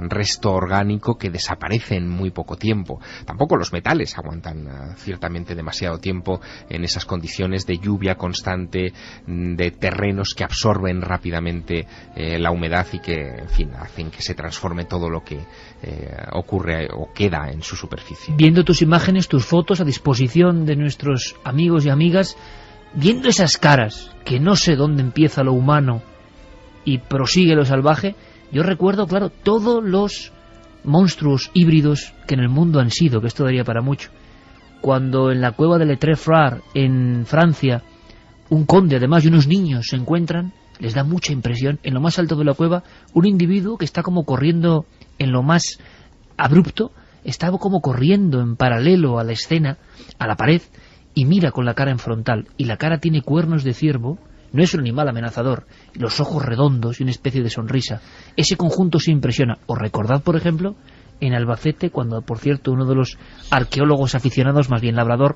resto orgánico que desaparece en muy poco tiempo. Tampoco los metales aguantan ciertamente demasiado tiempo en esas condiciones de lluvia constante, de terrenos que absorben rápidamente la humedad y que, en fin, hacen que se transforme todo lo que ocurre o queda en su superficie. Viendo tus imágenes, tus fotos a disposición de nuestros amigos y amigas, viendo esas caras, que no sé dónde empieza lo humano y prosigue lo salvaje, yo recuerdo, claro, todos los monstruos híbridos que en el mundo han sido, que esto daría para mucho. Cuando en la cueva de Les Tres Frères, en Francia, un conde, además, y unos niños se encuentran, les da mucha impresión, en lo más alto de la cueva, un individuo que está como corriendo en lo más abrupto, está como corriendo en paralelo a la escena, a la pared, y mira con la cara en frontal, y la cara tiene cuernos de ciervo, no es un animal amenazador, los ojos redondos y una especie de sonrisa. Ese conjunto se impresiona. Os recordad, por ejemplo, en Albacete, cuando, por cierto, uno de los arqueólogos aficionados, más bien labrador,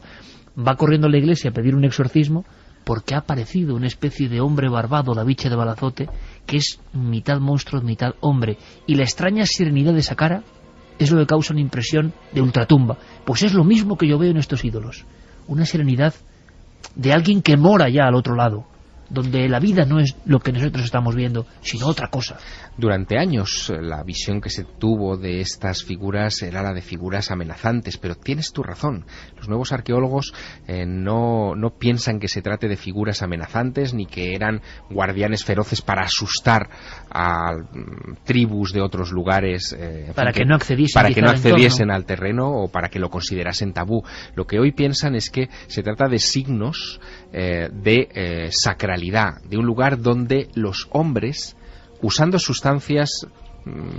va corriendo a la iglesia a pedir un exorcismo, porque ha aparecido una especie de hombre barbado, la bicha de Balazote, que es mitad monstruo, mitad hombre, y la extraña serenidad de esa cara es lo que causa una impresión de ultratumba. Pues es lo mismo que yo veo en estos ídolos, una serenidad de alguien que mora ya al otro lado, donde la vida no es lo que nosotros estamos viendo, sino otra cosa. Durante años la visión que se tuvo de estas figuras era la de figuras amenazantes, pero tienes tu razón. Los nuevos arqueólogos no piensan que se trate de figuras amenazantes ni que eran guardianes feroces para asustar a tribus de otros lugares, para que no accediesen al terreno o para que lo considerasen tabú. Lo que hoy piensan es que se trata de signos de sacralidad, de un lugar donde los hombres, usando sustancias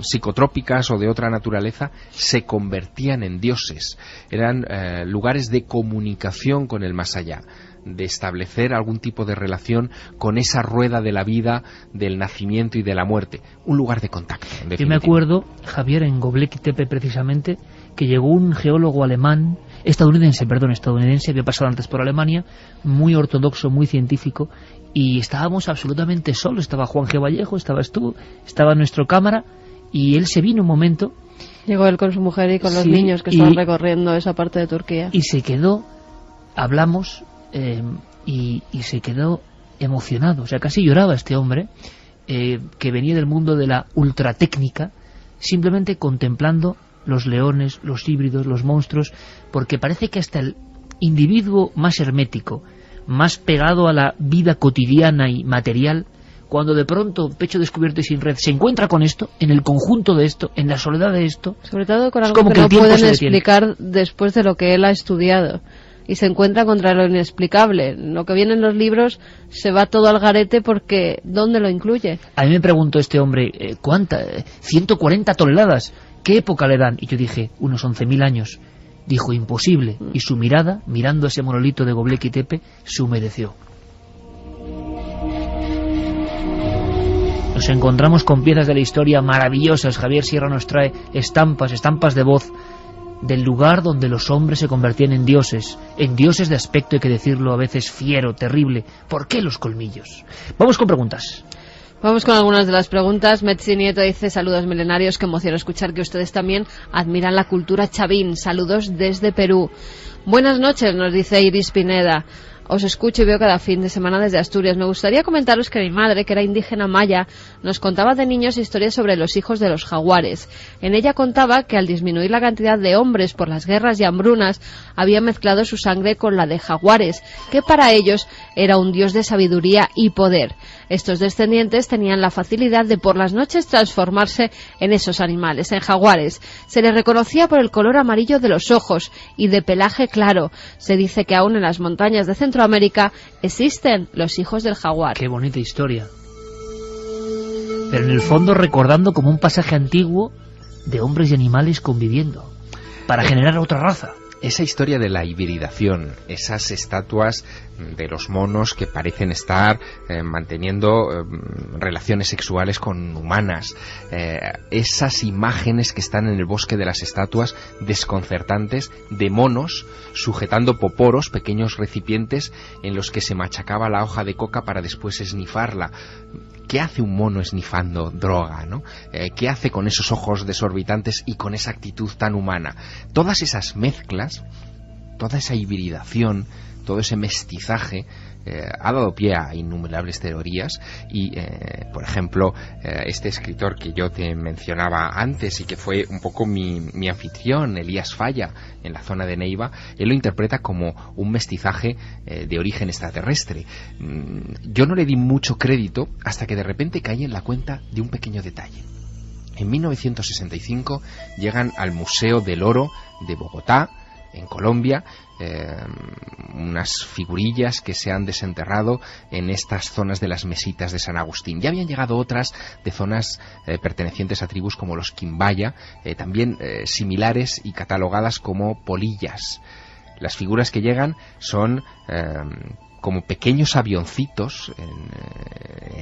psicotrópicas o de otra naturaleza, se convertían en dioses. Eran lugares de comunicación con el más allá. de establecer algún tipo de relación con esa rueda de la vida, del nacimiento y de la muerte. Un lugar de contacto, en definitiva. Yo me acuerdo, Javier, en Göbekli Tepe precisamente, que llegó un geólogo estadounidense, había pasado antes por Alemania, muy ortodoxo, muy científico, y estábamos absolutamente solos. Estaba Juan G. Vallejo, estabas tú, estaba nuestro cámara, y él se vino un momento. Llegó él con su mujer y con los niños que estaban recorriendo esa parte de Turquía. Y se quedó, hablamos, y se quedó emocionado, o sea, casi lloraba este hombre, que venía del mundo de la ultratécnica, simplemente contemplando los leones, los híbridos, los monstruos, porque parece que hasta el individuo más hermético, más pegado a la vida cotidiana y material, cuando de pronto, pecho descubierto y sin red, se encuentra con esto, en el conjunto de esto, en la soledad de esto, sobre todo con algo que no pueden explicar después de lo que él ha estudiado, y se encuentra contra lo inexplicable. Lo que viene en los libros se va todo al garete porque ¿dónde lo incluye? A mí me preguntó este hombre, ¿cuánta? 140 toneladas, ¿qué época le dan? Y yo dije, unos 11.000 años. Dijo, imposible, y su mirada, mirando ese monolito de Göbekli Tepe, se humedeció. Nos encontramos con piezas de la historia maravillosas. Javier Sierra nos trae estampas de voz del lugar donde los hombres se convertían en dioses de aspecto, hay que decirlo, a veces fiero, terrible. ¿Por qué los colmillos? Vamos con preguntas. Vamos con algunas de las preguntas. Metzi Nieto dice, saludos milenarios, que emociono escuchar que ustedes también admiran la cultura chavín. Saludos desde Perú. Buenas noches, nos dice Iris Pineda. Os escucho y veo cada fin de semana desde Asturias. Me gustaría comentaros que mi madre, que era indígena maya, nos contaba de niños historias sobre los hijos de los jaguares. En ella contaba que al disminuir la cantidad de hombres por las guerras y hambrunas, había mezclado su sangre con la de jaguares, que para ellos era un dios de sabiduría y poder. Estos descendientes tenían la facilidad de por las noches transformarse en esos animales, en jaguares. Se les reconocía por el color amarillo de los ojos y de pelaje claro. Se dice que aún en las montañas de Centroamérica existen los hijos del jaguar. Qué bonita historia. Pero en el fondo recordando como un pasaje antiguo de hombres y animales conviviendo para generar otra raza. Esa historia de la hibridación, esas estatuas de los monos que parecen estar manteniendo relaciones sexuales con humanas, esas imágenes que están en el bosque de las estatuas desconcertantes de monos sujetando poporos, pequeños recipientes en los que se machacaba la hoja de coca para después esnifarla. ¿Qué hace un mono esnifando droga, no? ¿Qué hace con esos ojos desorbitantes y con esa actitud tan humana? Todas esas mezclas, toda esa hibridación, todo ese mestizaje ha dado pie a innumerables teorías y, por ejemplo, este escritor que yo te mencionaba antes y que fue un poco mi anfitrión, Elías Falla, en la zona de Neiva, él lo interpreta como un mestizaje de origen extraterrestre. Yo no le di mucho crédito hasta que de repente caí en la cuenta de un pequeño detalle. En 1965 llegan al Museo del Oro de Bogotá, en Colombia, unas figurillas que se han desenterrado en estas zonas de las mesitas de San Agustín. Ya habían llegado otras de zonas pertenecientes a tribus como los Quimbaya, también similares y catalogadas como polillas. Las figuras que llegan son como pequeños avioncitos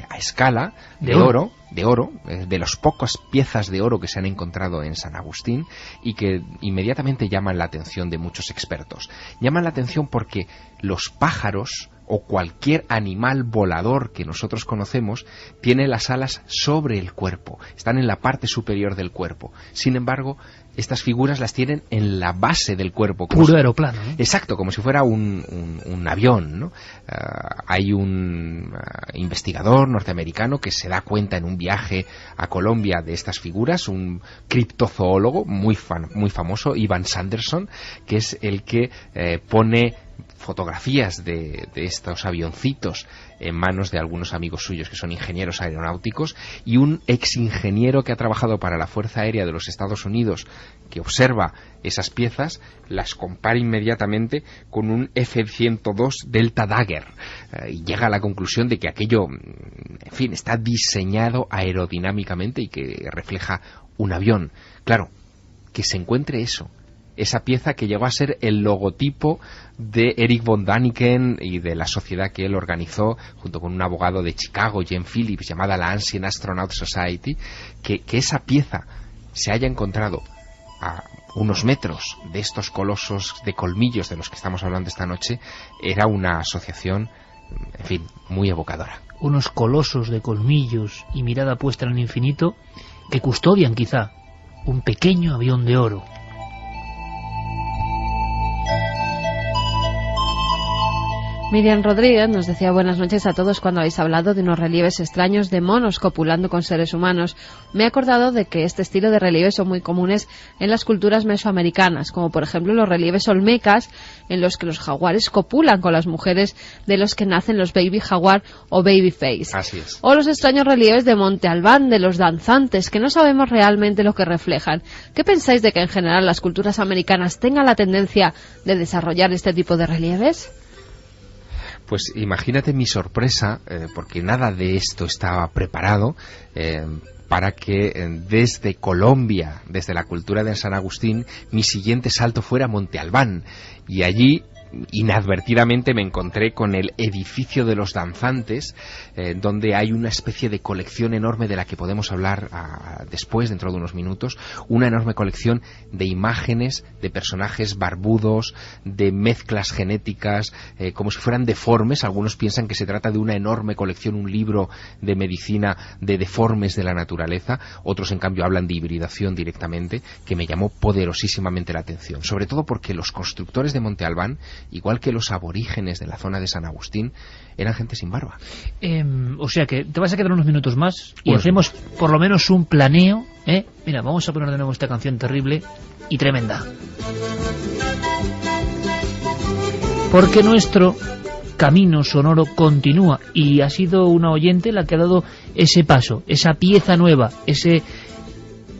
a escala de oro, de las pocas piezas de oro que se han encontrado en San Agustín y que inmediatamente llaman la atención de muchos expertos. Llaman la atención porque los pájaros o cualquier animal volador que nosotros conocemos tiene las alas sobre el cuerpo, están en la parte superior del cuerpo. Sin embargo, estas figuras las tienen en la base del cuerpo. Puro aeroplano, ¿no? Exacto, como si fuera un avión, ¿no? Hay un investigador norteamericano que se da cuenta en un viaje a Colombia de estas figuras, un criptozoólogo muy famoso, Ivan Sanderson, que es el que pone fotografías de estos avioncitos en manos de algunos amigos suyos que son ingenieros aeronáuticos, y un ex ingeniero que ha trabajado para la Fuerza Aérea de los Estados Unidos que observa esas piezas, las compara inmediatamente con un F-102 Delta Dagger y llega a la conclusión de que aquello, en fin, está diseñado aerodinámicamente y que refleja un avión. Claro, que se encuentre eso esa pieza que llegó a ser el logotipo de Erich von Däniken y de la sociedad que él organizó junto con un abogado de Chicago, Jen Phillips, llamada la Ancient Astronaut Society, que esa pieza se haya encontrado a unos metros de estos colosos de colmillos de los que estamos hablando esta noche, era una asociación, en fin, muy evocadora. Unos colosos de colmillos y mirada puesta en el infinito que custodian quizá un pequeño avión de oro. Miriam Rodríguez nos decía buenas noches a todos cuando habéis hablado de unos relieves extraños de monos copulando con seres humanos. Me he acordado de que este estilo de relieves son muy comunes en las culturas mesoamericanas, como por ejemplo los relieves olmecas, en los que los jaguares copulan con las mujeres de los que nacen los baby jaguar o baby face. Así es. O los extraños relieves de Monte Albán, de los danzantes, que no sabemos realmente lo que reflejan. ¿Qué pensáis de que en general las culturas americanas tengan la tendencia de desarrollar este tipo de relieves? Pues imagínate mi sorpresa, porque nada de esto estaba preparado, para que desde Colombia, desde la cultura de San Agustín, mi siguiente salto fuera Monte Albán. Y allí, inadvertidamente, me encontré con el edificio de los danzantes, donde hay una especie de colección enorme de la que podemos hablar después, dentro de unos minutos, una enorme colección de imágenes de personajes barbudos, de mezclas genéticas, como si fueran deformes. Algunos piensan que se trata de una enorme colección, un libro de medicina de deformes de la naturaleza. Otros, en cambio, hablan de hibridación directamente, que me llamó poderosísimamente la atención, sobre todo porque los constructores de Monte Albán, igual que los aborígenes de la zona de San Agustín, eran gente sin barba. O sea que te vas a quedar unos minutos más y hacemos por lo menos un planeo, ¿eh? Mira, vamos a poner de nuevo esta canción terrible y tremenda. Porque nuestro camino sonoro continúa y ha sido una oyente la que ha dado ese paso, esa pieza nueva, ese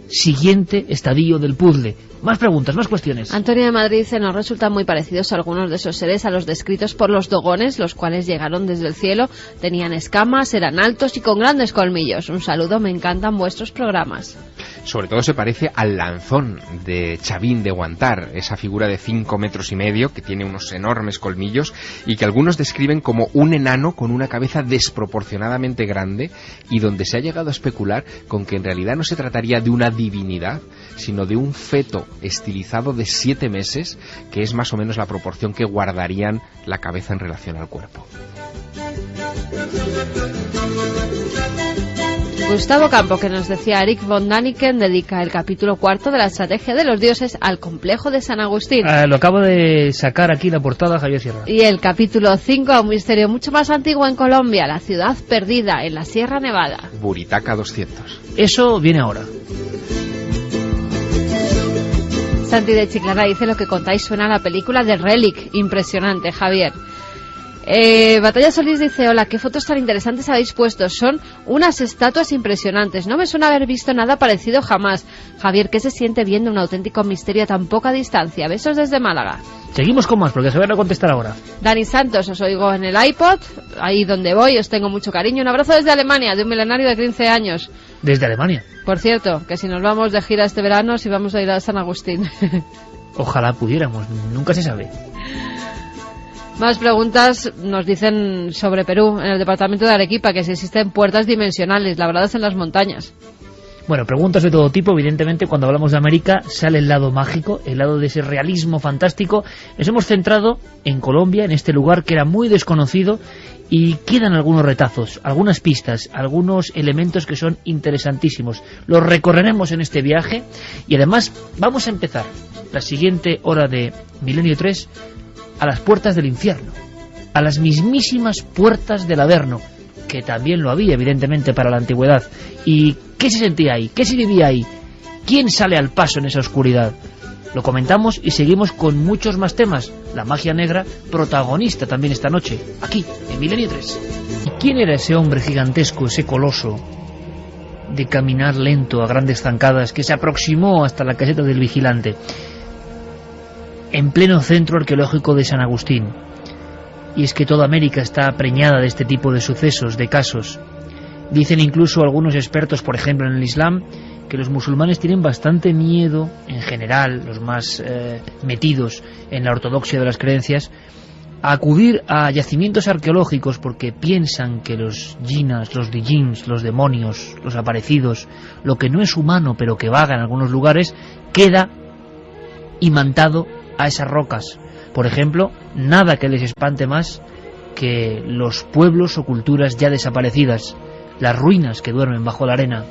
siguiente estadio del puzzle. Más preguntas, más cuestiones. Antonio de Madrid dice: nos resultan muy parecidos algunos de esos seres a los descritos por los dogones, los cuales llegaron desde el cielo, tenían escamas, eran altos y con grandes colmillos. Un saludo, me encantan vuestros programas. Sobre todo se parece al lanzón de Chavín de Huántar, esa figura de 5 metros y medio que tiene unos enormes colmillos y que algunos describen como un enano con una cabeza desproporcionadamente grande, y donde se ha llegado a especular con que en realidad no se trataría de una divinidad, sino de un feto estilizado de 7 meses, que es más o menos la proporción que guardarían la cabeza en relación al cuerpo. Gustavo Campo, que nos decía: Erich von Däniken dedica el capítulo 4 de la estrategia de los dioses al complejo de San Agustín. Lo acabo de sacar aquí la portada, Javier Sierra. Y el capítulo 5 a un misterio mucho más antiguo en Colombia, la ciudad perdida en la Sierra Nevada. Buritaca 200. Eso viene ahora. Santi de Chiclana dice: lo que contáis suena a la película de Relic. Impresionante, Javier. Batalla Solís dice: hola, qué fotos tan interesantes habéis puesto, son unas estatuas impresionantes, no me suena haber visto nada parecido jamás. Javier, ¿qué se siente viendo un auténtico misterio a tan poca distancia? Besos desde Málaga. Seguimos con más, porque Javier va a contestar ahora. Dani Santos: os oigo en el iPod, ahí donde voy, os tengo mucho cariño. Un abrazo desde Alemania, de un milenario de 15 años. Desde Alemania. Por cierto, que si nos vamos de gira este verano, si vamos a ir a San Agustín. Ojalá pudiéramos, nunca se sabe. Más preguntas nos dicen sobre Perú, en el departamento de Arequipa, que si existen puertas dimensionales labradas en las montañas. Bueno, preguntas de todo tipo. Evidentemente, cuando hablamos de América sale el lado mágico, el lado de ese realismo fantástico. Nos hemos centrado en Colombia, en este lugar que era muy desconocido, y quedan algunos retazos, algunas pistas, algunos elementos que son interesantísimos. Los recorreremos en este viaje y además vamos a empezar la siguiente hora de Milenio 3 a las puertas del infierno, a las mismísimas puertas del Averno, que también lo había evidentemente para la antigüedad. ¿Y qué se sentía ahí? ¿Qué se vivía ahí? ¿Quién sale al paso en esa oscuridad? Lo comentamos y seguimos con muchos más temas. La magia negra, protagonista también esta noche, aquí, en Milenio 3. ¿Y quién era ese hombre gigantesco, ese coloso, de caminar lento a grandes zancadas, que se aproximó hasta la caseta del vigilante, en pleno centro arqueológico de San Agustín? Y es que toda América está preñada de este tipo de sucesos, de casos. Dicen incluso algunos expertos, por ejemplo en el Islam, que los musulmanes tienen bastante miedo, en general, los más metidos en la ortodoxia de las creencias, a acudir a yacimientos arqueológicos porque piensan que los jinas, los dijins, los demonios, los aparecidos, lo que no es humano pero que vaga en algunos lugares, queda imantado a esas rocas. Por ejemplo, nada que les espante más que los pueblos o culturas ya desaparecidas, las ruinas que duermen bajo la arena.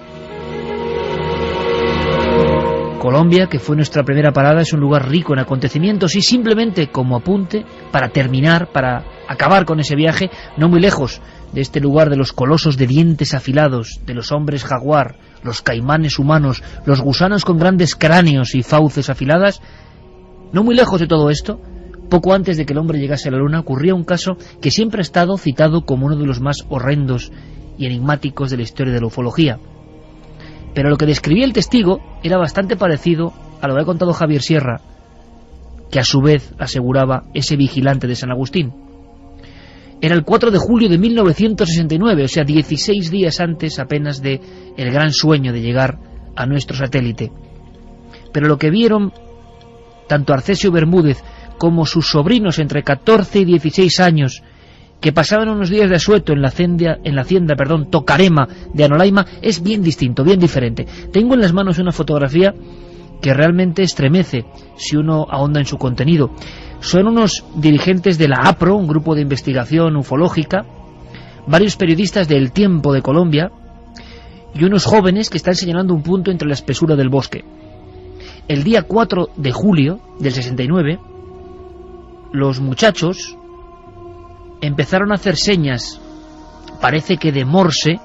Colombia, que fue nuestra primera parada, es un lugar rico en acontecimientos, y simplemente como apunte, para terminar, para acabar con ese viaje, no muy lejos de este lugar de los colosos de dientes afilados, de los hombres jaguar, los caimanes humanos, los gusanos con grandes cráneos y fauces afiladas, no muy lejos de todo esto, poco antes de que el hombre llegase a la luna, ocurría un caso que siempre ha estado citado como uno de los más horrendos y enigmáticos de la historia de la ufología. Pero lo que describía el testigo era bastante parecido a lo que ha contado Javier Sierra, que a su vez aseguraba ese vigilante de San Agustín. Era el 4 de julio de 1969, o sea, 16 días antes apenas de el gran sueño de llegar a nuestro satélite. Pero lo que vieron tanto Arcesio Bermúdez como sus sobrinos entre 14 y 16 años, que pasaban unos días de asueto en la hacienda Tocarema de Anolaima, es bien distinto, bien diferente. Tengo en las manos una fotografía que realmente estremece si uno ahonda en su contenido. Son unos dirigentes de la APRO, un grupo de investigación ufológica, varios periodistas de El Tiempo de Colombia y unos jóvenes que están señalando un punto entre la espesura del bosque. El día 4 de julio del 69, los muchachos empezaron a hacer señas, parece que de Morse,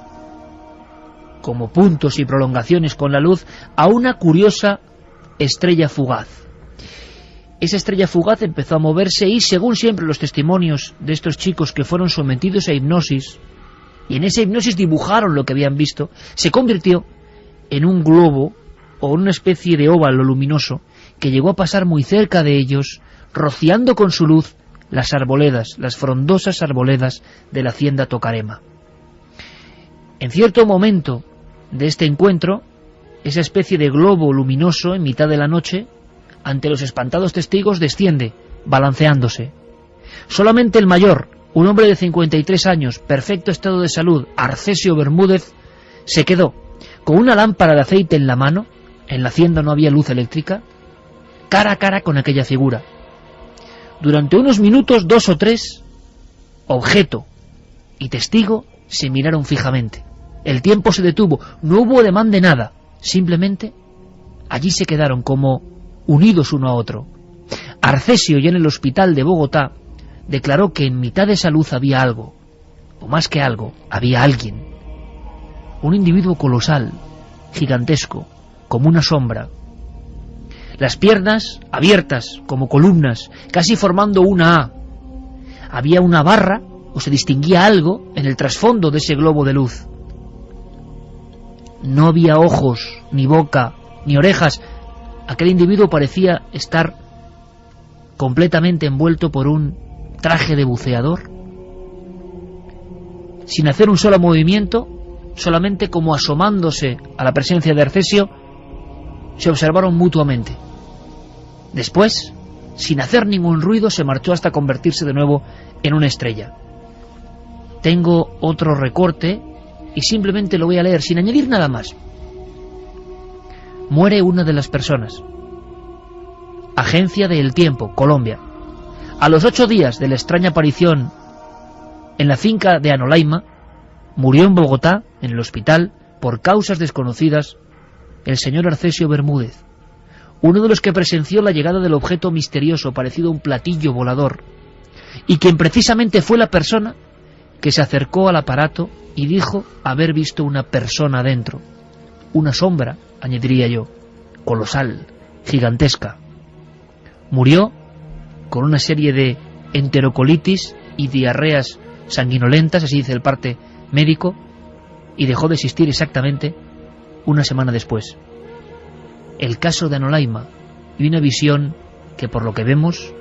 como puntos y prolongaciones con la luz, a una curiosa estrella fugaz. Esa estrella fugaz empezó a moverse y, según siempre los testimonios de estos chicos que fueron sometidos a hipnosis, y en esa hipnosis dibujaron lo que habían visto, se convirtió en un globo o una especie de óvalo luminoso que llegó a pasar muy cerca de ellos, rociando con su luz las arboledas, las frondosas arboledas de la hacienda Tocarema. En cierto momento de este encuentro, esa especie de globo luminoso en mitad de la noche, ante los espantados testigos, desciende, balanceándose. Solamente el mayor, un hombre de 53 años, perfecto estado de salud, Arcesio Bermúdez, se quedó con una lámpara de aceite en la mano. En la hacienda no había luz eléctrica, cara a cara con aquella figura. Durante unos minutos, 2 o 3, objeto y testigo se miraron fijamente. El tiempo se detuvo, no hubo ademán de nada, simplemente allí se quedaron como unidos uno a otro. Arcesio, ya en el hospital de Bogotá, declaró que en mitad de esa luz había algo, o más que algo, había alguien. Un individuo colosal, gigantesco, como una sombra. Las piernas abiertas, como columnas, casi formando una A. Había una barra, o se distinguía algo, en el trasfondo de ese globo de luz. No había ojos, ni boca, ni orejas. Aquel individuo parecía estar completamente envuelto por un traje de buceador, sin hacer un solo movimiento, solamente como asomándose a la presencia de Arcesio, se observaron mutuamente. Después, sin hacer ningún ruido, se marchó hasta convertirse de nuevo en una estrella. Tengo otro recorte y simplemente lo voy a leer sin añadir nada más. Muere una de las personas. Agencia de El Tiempo, Colombia. A los 8 días de la extraña aparición en la finca de Anolaima, murió en Bogotá, en el hospital, por causas desconocidas, el señor Arcesio Bermúdez, uno de los que presenció la llegada del objeto misterioso parecido a un platillo volador, y quien precisamente fue la persona que se acercó al aparato y dijo haber visto una persona dentro, una sombra, añadiría yo, colosal, gigantesca. Murió con una serie de enterocolitis y diarreas sanguinolentas, así dice el parte médico, y dejó de existir exactamente una semana después. El caso de Anolaima y una visión que, por lo que vemos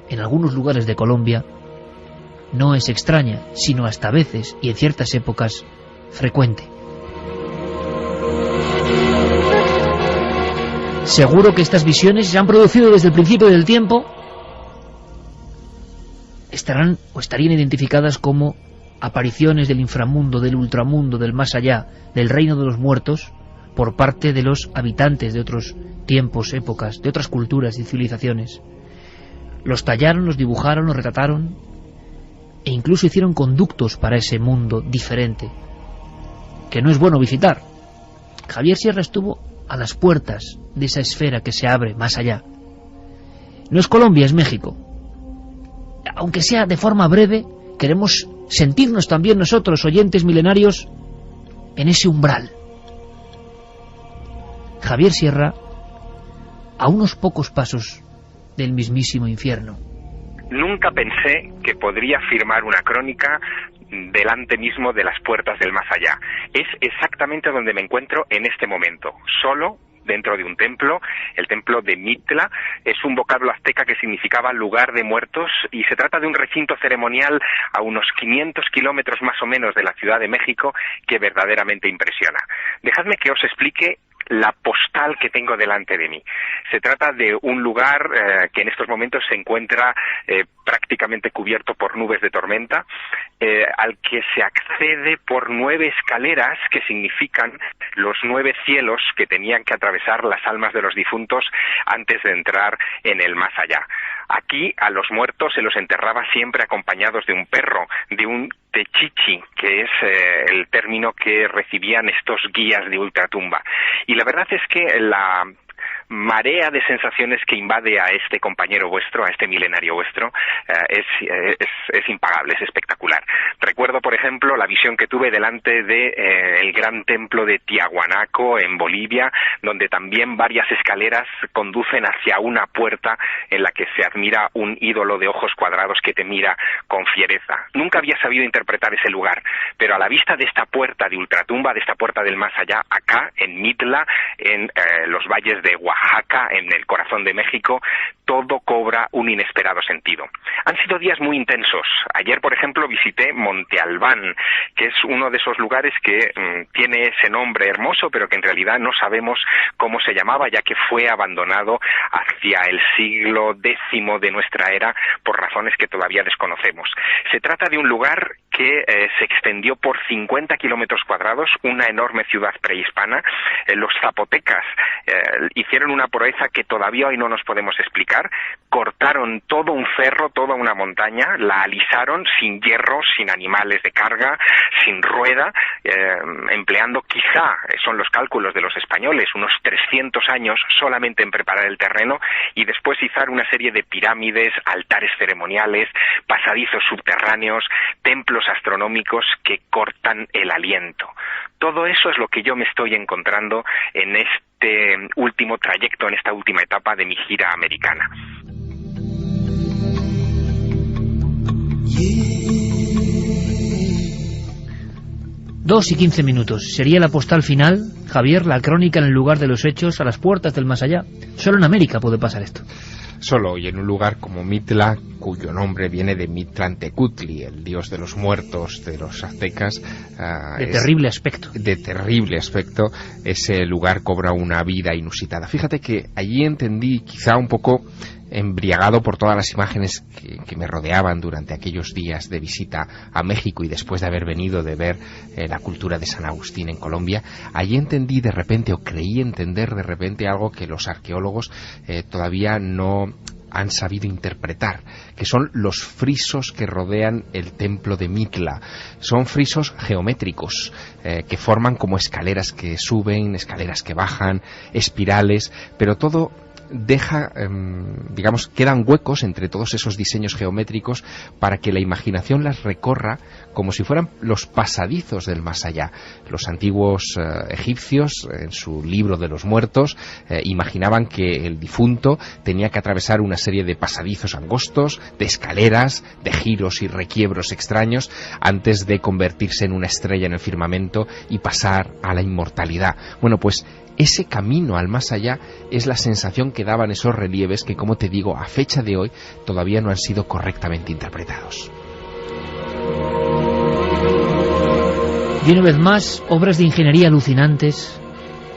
en algunos lugares de Colombia, no es extraña, sino hasta a veces, y en ciertas épocas, frecuente. Seguro que estas visiones se han producido desde el principio del tiempo. Estarán o estarían identificadas como apariciones del inframundo, del ultramundo, del más allá, del reino de los muertos, por parte de los habitantes de otros tiempos, épocas, de otras culturas y civilizaciones. Los tallaron, los dibujaron, los retrataron e incluso hicieron conductos para ese mundo diferente, que no es bueno visitar. Javier Sierra estuvo a las puertas de esa esfera que se abre más allá. No es Colombia, es México. Aunque sea de forma breve, queremos sentirnos también nosotros, oyentes milenarios, en ese umbral. Javier Sierra, a unos pocos pasos del mismísimo infierno. Nunca pensé que podría firmar una crónica delante mismo de las puertas del más allá. Es exactamente donde me encuentro en este momento, solo dentro de un templo, el templo de Mitla. Es un vocablo azteca que significaba lugar de muertos, y se trata de un recinto ceremonial a unos 500 kilómetros más o menos de la Ciudad de México, que verdaderamente impresiona. Dejadme que os explique la postal que tengo delante de mí. Se trata de un lugar que en estos momentos se encuentra prácticamente cubierto por nubes de tormenta, al que se accede por 9 escaleras que significan los 9 cielos que tenían que atravesar las almas de los difuntos antes de entrar en el más allá. Aquí a los muertos se los enterraba siempre acompañados de un perro, de un techichi, que es el término que recibían estos guías de ultratumba. Y la verdad es que la marea de sensaciones que invade a este compañero vuestro, a este milenario vuestro, es impagable, es espectacular. Recuerdo, por ejemplo, la visión que tuve delante de el gran templo de Tiahuanaco en Bolivia, donde también varias escaleras conducen hacia una puerta en la que se admira un ídolo de ojos cuadrados que te mira con fiereza. Nunca había sabido interpretar ese lugar, pero a la vista de esta puerta de ultratumba, de esta puerta del más allá, acá en Mitla, en los valles de Oaxaca, en el corazón de México, todo cobra un inesperado sentido. Han sido días muy intensos. Ayer, por ejemplo, visité Monte Albán, que es uno de esos lugares que tiene ese nombre hermoso, pero que en realidad no sabemos cómo se llamaba, ya que fue abandonado hacia el siglo X de nuestra era por razones que todavía desconocemos. Se trata de un lugar que se extendió por 50 kilómetros cuadrados, una enorme ciudad prehispana. Los zapotecas hicieron una proeza que todavía hoy no nos podemos explicar. Cortaron todo un cerro, toda una montaña, la alisaron sin hierro, sin animales de carga, sin rueda, empleando quizá, son los cálculos de los españoles, unos 300 años solamente en preparar el terreno, y después izar una serie de pirámides, altares ceremoniales, pasadizos subterráneos, templos astronómicos que cortan el aliento. Todo eso es lo que yo me estoy encontrando en este último trayecto, en esta última etapa de mi gira americana. Dos y 15 minutos. Sería la postal final, Javier, la crónica en el lugar de los hechos, a las puertas del más allá. Solo en América puede pasar esto. Solo, y en un lugar como Mitla, cuyo nombre viene de Mitlantecutli, el dios de los muertos de los aztecas. Terrible aspecto. De terrible aspecto. Ese lugar cobra una vida inusitada. Fíjate que allí entendí, quizá un poco embriagado por todas las imágenes que me rodeaban durante aquellos días de visita a México y después de haber venido de ver la cultura de San Agustín en Colombia, allí entendí de repente, o creí entender de repente, algo que los arqueólogos todavía no han sabido interpretar, que son los frisos que rodean el templo de Mitla. Son frisos geométricos que forman como escaleras que suben, escaleras que bajan, espirales, pero todo deja, digamos, quedan huecos entre todos esos diseños geométricos para que la imaginación las recorra como si fueran los pasadizos del más allá. Los antiguos egipcios, en su libro de los muertos, imaginaban que el difunto tenía que atravesar una serie de pasadizos angostos, de escaleras, de giros y requiebros extraños, antes de convertirse en una estrella en el firmamento y pasar a la inmortalidad. Bueno, pues ese camino al más allá es la sensación que daban esos relieves que, como te digo, a fecha de hoy todavía no han sido correctamente interpretados. Y una vez más, obras de ingeniería alucinantes,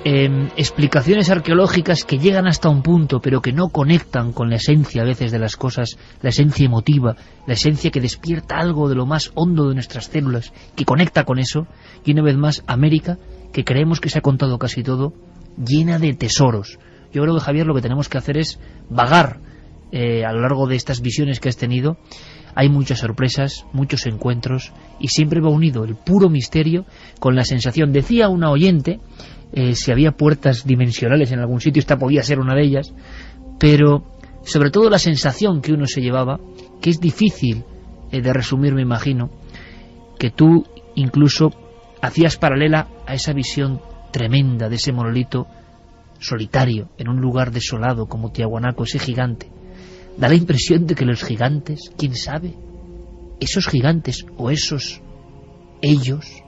explicaciones arqueológicas que llegan hasta un punto, pero que no conectan con la esencia a veces de las cosas, la esencia emotiva, la esencia que despierta algo de lo más hondo de nuestras células, que conecta con eso, y una vez más América, que creemos que se ha contado casi todo, llena de tesoros. Yo creo que, Javier, lo que tenemos que hacer es vagar a lo largo de estas visiones que has tenido. Hay muchas sorpresas, muchos encuentros, y siempre va unido el puro misterio con la sensación. Decía una oyente, si había puertas dimensionales en algún sitio, esta podía ser una de ellas, pero sobre todo la sensación que uno se llevaba, que es difícil de resumir, me imagino, que tú incluso hacías paralela a esa visión tremenda de ese monolito solitario en un lugar desolado como Tiahuanaco, ese gigante. Da la impresión de que los gigantes, quién sabe, esos gigantes o ellos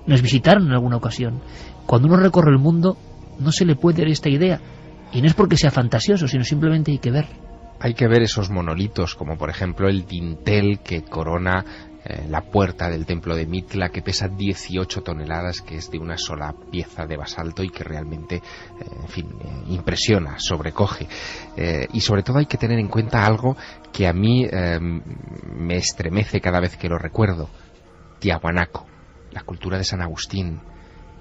nos visitaron en alguna ocasión. Cuando uno recorre el mundo no se le puede dar esta idea, y no es porque sea fantasioso, sino simplemente hay que ver. Hay que ver esos monolitos, como por ejemplo el dintel que corona la puerta del templo de Mitla, que pesa 18 toneladas, que es de una sola pieza de basalto y que realmente, impresiona, sobrecoge. Y sobre todo hay que tener en cuenta algo que a mí me estremece cada vez que lo recuerdo. Tiahuanaco, la cultura de San Agustín,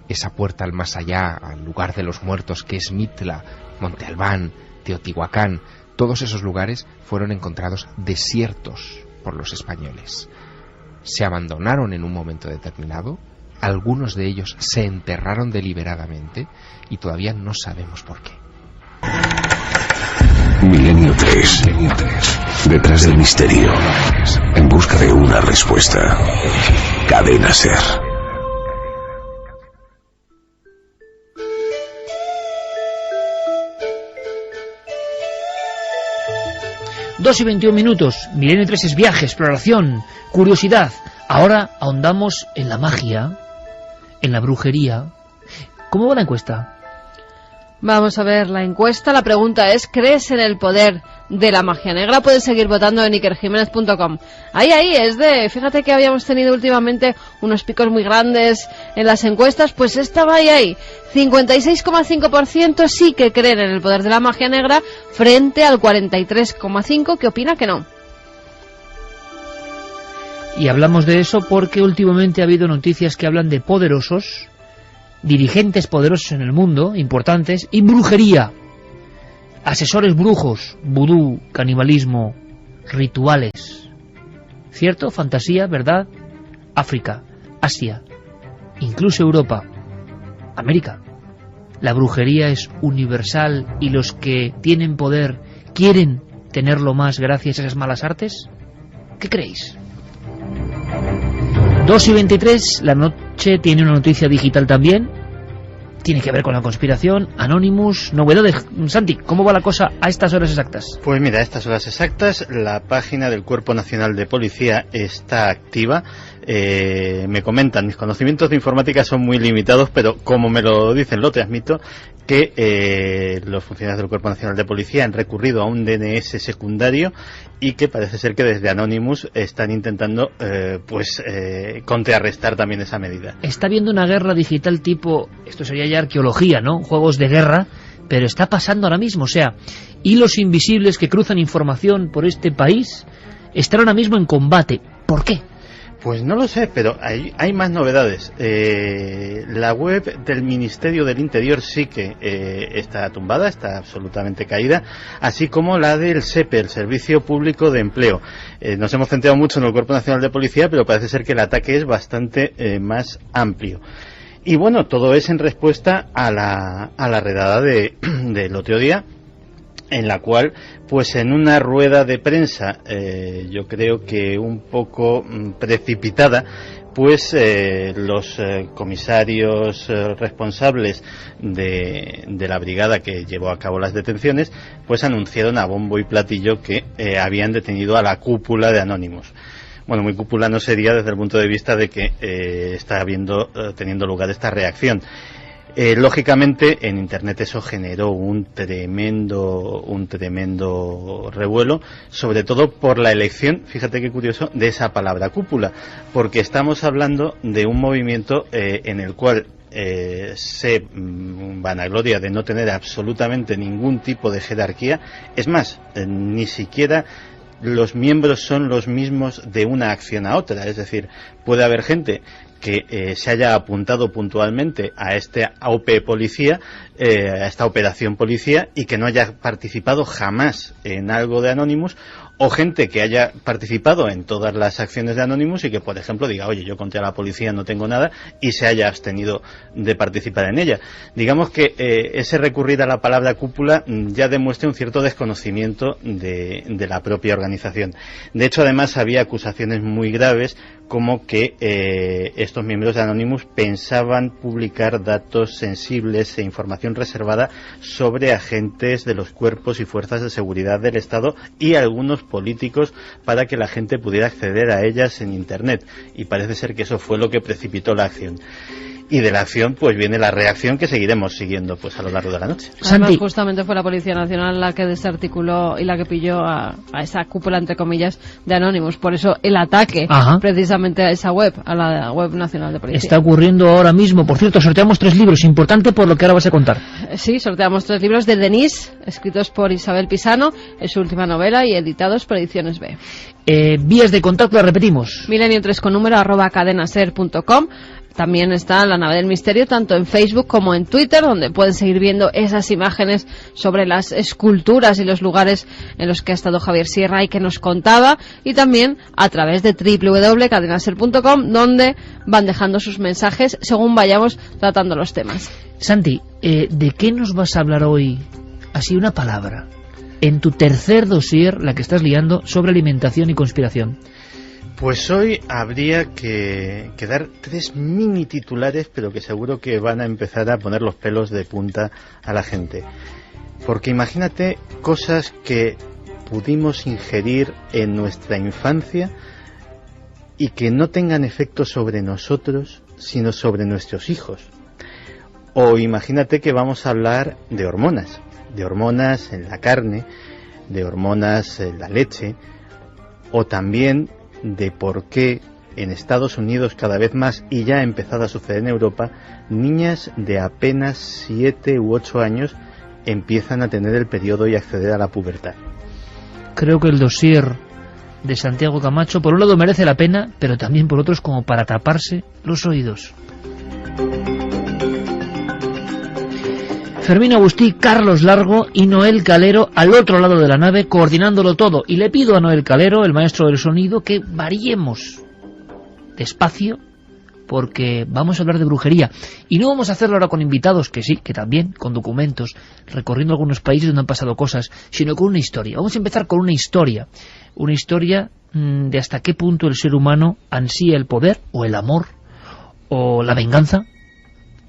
esa puerta al más allá, al lugar de los muertos que es Mitla, Monte Albán, Teotihuacán. Todos esos lugares fueron encontrados desiertos por los españoles. Se abandonaron en un momento determinado, algunos de ellos se enterraron deliberadamente y todavía no sabemos por qué. Milenio 3. Detrás del misterio, en busca de una respuesta. Cadena SER. 2:21. Milenio 3 es viaje, exploración, curiosidad. Ahora ahondamos en la magia, en la brujería. ¿Cómo va la encuesta? Vamos a ver la encuesta. La pregunta es: ¿crees en el poder de la magia negra? Puedes seguir votando en ikerjimenez.com. Ahí es de... Fíjate que habíamos tenido últimamente unos picos muy grandes en las encuestas, pues esta va ahí. 56,5% sí que creen en el poder de la magia negra, frente al 43,5% que opina que no. Y hablamos de eso porque últimamente ha habido noticias que hablan de poderosos, dirigentes poderosos en el mundo, importantes, y brujería. Asesores brujos, vudú, canibalismo, rituales. ¿Cierto? Fantasía, ¿verdad? África, Asia, incluso Europa, América. La brujería es universal y los que tienen poder quieren tenerlo más gracias a esas malas artes. ¿Qué creéis? 2:23, la noche tiene una noticia digital también. Tiene que ver con la conspiración, Anonymous, novedades. Santi, ¿cómo va la cosa a estas horas exactas? Pues mira, a estas horas exactas la página del Cuerpo Nacional de Policía está activa. Me comentan, mis conocimientos de informática son muy limitados, pero como me lo dicen, lo transmito, que los funcionarios del Cuerpo Nacional de Policía han recurrido a un DNS secundario y que parece ser que desde Anonymous están intentando contrarrestar también esa medida. Está habiendo una guerra digital tipo, esto sería ya arqueología, ¿no? Juegos de guerra, pero está pasando ahora mismo, o sea, hilos invisibles que cruzan información por este país están ahora mismo en combate. ¿Por qué? Pues no lo sé, pero hay más novedades. La web del Ministerio del Interior sí que está tumbada, está absolutamente caída, así como la del SEPE, el Servicio Público de Empleo. Nos hemos centrado mucho en el Cuerpo Nacional de Policía, pero parece ser que el ataque es bastante más amplio. Y bueno, todo es en respuesta a la redada del otro día, en la cual, pues en una rueda de prensa, yo creo que un poco precipitada, pues los comisarios responsables de la brigada que llevó a cabo las detenciones, pues anunciaron a bombo y platillo que habían detenido a la cúpula de Anonymous. Bueno, muy cúpula no sería desde el punto de vista de que está teniendo lugar esta reacción. Lógicamente en Internet eso generó un tremendo revuelo, sobre todo por la elección, fíjate qué curioso, de esa palabra cúpula, porque estamos hablando de un movimiento en el cual se vanagloria de no tener absolutamente ningún tipo de jerarquía. Es más, ni siquiera los miembros son los mismos de una acción a otra. Es decir, puede haber gente que se haya apuntado puntualmente a este OP policía, a esta operación policía, y que no haya participado jamás en algo de Anonymous, o gente que haya participado en todas las acciones de Anonymous y que, por ejemplo, diga, oye, yo contra la policía no tengo nada, y se haya abstenido de participar en ella. Digamos que ese recurrir a la palabra cúpula ya demuestra un cierto desconocimiento de la propia organización. De hecho, además, había acusaciones muy graves, como que estos miembros de Anonymous pensaban publicar datos sensibles e información reservada sobre agentes de los cuerpos y fuerzas de seguridad del Estado y algunos políticos, para que la gente pudiera acceder a ellas en Internet, y parece ser que eso fue lo que precipitó la acción. Y de la acción pues viene la reacción que seguiremos siguiendo pues a lo largo de la noche. Además, justamente fue la Policía Nacional la que desarticuló y la que pilló a esa cúpula, entre comillas, de Anonymous. Por eso el ataque precisamente a esa web, a la web nacional de policía. Está ocurriendo ahora mismo. Por cierto, sorteamos 3 libros, importante por lo que ahora vas a contar. Sí, sorteamos 3 libros de Denise, escritos por Isabel Pisano, es su última novela, y editados por Ediciones B. Vías de contacto, la repetimos. Milenio3 con número @cadenaser.com. También está La Nave del Misterio, tanto en Facebook como en Twitter, donde pueden seguir viendo esas imágenes sobre las esculturas y los lugares en los que ha estado Javier Sierra y que nos contaba, y también a través de www.cadenaser.com, donde van dejando sus mensajes según vayamos tratando los temas. Santi, ¿de qué nos vas a hablar hoy? Así una palabra. En tu tercer dossier, la que estás liando, sobre alimentación y conspiración. Pues hoy habría que dar 3 mini titulares, pero que seguro que van a empezar a poner los pelos de punta a la gente. Porque imagínate cosas que pudimos ingerir en nuestra infancia y que no tengan efecto sobre nosotros, sino sobre nuestros hijos. O imagínate que vamos a hablar de hormonas en la carne, de hormonas en la leche, o también de por qué en Estados Unidos cada vez más, y ya ha empezado a suceder en Europa, niñas de apenas 7 u 8 años empiezan a tener el periodo y acceder a la pubertad. Creo que el dossier de Santiago Camacho, por un lado, merece la pena, pero también por otros como para taparse los oídos. Fermín Agustí, Carlos Largo y Noel Calero al otro lado de la nave, coordinándolo todo. Y le pido a Noel Calero, el maestro del sonido, que variemos despacio, porque vamos a hablar de brujería. Y no vamos a hacerlo ahora con invitados, que sí, que también, con documentos, recorriendo algunos países donde han pasado cosas, sino con una historia. Vamos a empezar con una historia de hasta qué punto el ser humano ansía el poder, o el amor, o la venganza,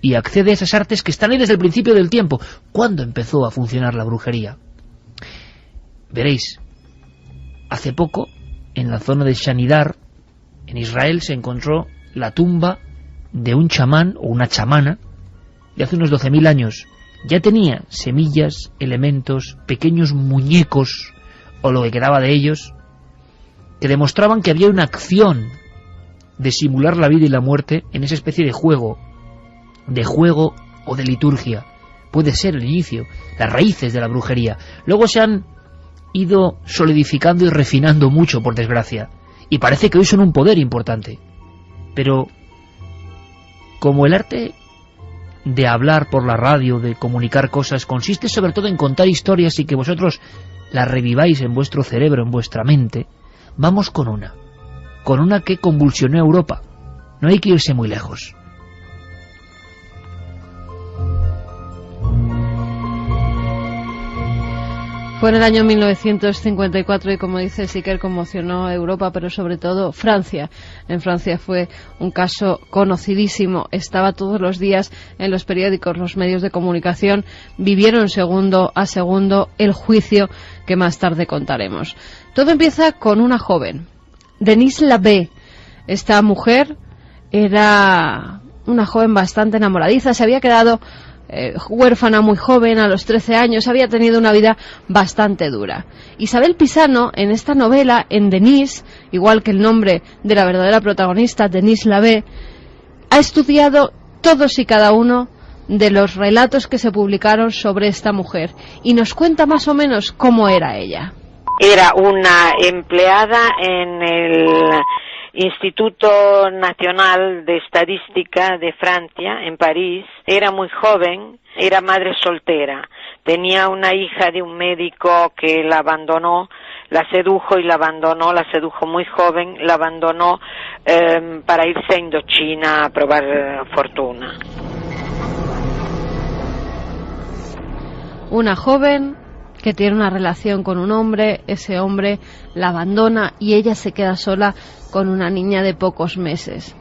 y accede a esas artes que están ahí desde el principio del tiempo. ¿Cuándo empezó a funcionar la brujería? Veréis, hace poco, en la zona de Shanidar, en Israel, se encontró la tumba de un chamán o una chamana de hace unos 12.000 años. Ya tenía semillas, elementos, pequeños muñecos, o lo que quedaba de ellos, que demostraban que había una acción de simular la vida y la muerte en esa especie de juego o de liturgia. Puede ser el inicio, las raíces de la brujería. Luego se han ido solidificando y refinando mucho, por desgracia, y parece que hoy son un poder importante. Pero como el arte de hablar por la radio, de comunicar cosas, consiste sobre todo en contar historias y que vosotros las reviváis en vuestro cerebro, en vuestra mente, vamos con una que convulsionó a Europa. No hay que irse muy lejos. Fue en el año 1954 y, como dice Siker, conmocionó a Europa, pero sobre todo Francia. En Francia fue un caso conocidísimo. Estaba todos los días en los periódicos, los medios de comunicación. Vivieron segundo a segundo el juicio que más tarde contaremos. Todo empieza con una joven, Denise Labbé. Esta mujer era una joven bastante enamoradiza. Se había quedado huérfana muy joven, a los 13 años, había tenido una vida bastante dura. Isabel Pisano, en esta novela, en Denise, igual que el nombre de la verdadera protagonista, Denise Labbé, ha estudiado todos y cada uno de los relatos que se publicaron sobre esta mujer y nos cuenta más o menos cómo era ella. Era una empleada en el Instituto Nacional de Estadística de Francia, en París. Era muy joven, era madre soltera. Tenía una hija de un médico que la abandonó, la sedujo y la abandonó, la sedujo muy joven, la abandonó para irse a Indochina a probar fortuna. Una joven que tiene una relación con un hombre, ese hombre la abandona y ella se queda sola con una niña de pocos meses.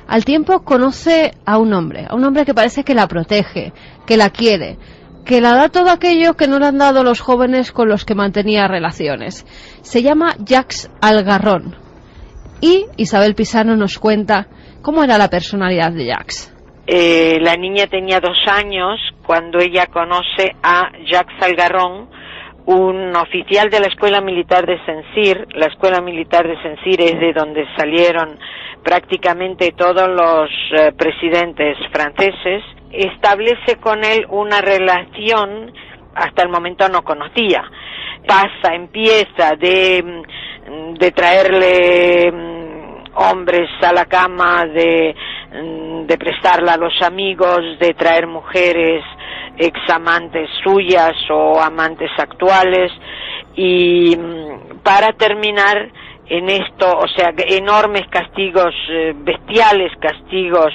Al tiempo conoce a un hombre que parece que la protege, que la quiere, que la da todo aquello que no le han dado los jóvenes con los que mantenía relaciones. Se llama Jacques Algarrón. Y Isabel Pisano nos cuenta cómo era la personalidad de Jacques. La niña tenía 2 años cuando ella conoce a Jacques Algarrón, un oficial de la Escuela Militar de Saint-Cyr. La Escuela Militar de Saint-Cyr es de donde salieron prácticamente todos los presidentes franceses. Establece con él una relación, hasta el momento no conocía. Empieza de traerle hombres a la cama, de prestarla a los amigos, de traer mujeres examantes suyas o amantes actuales, y para terminar en esto, o sea, enormes castigos, bestiales castigos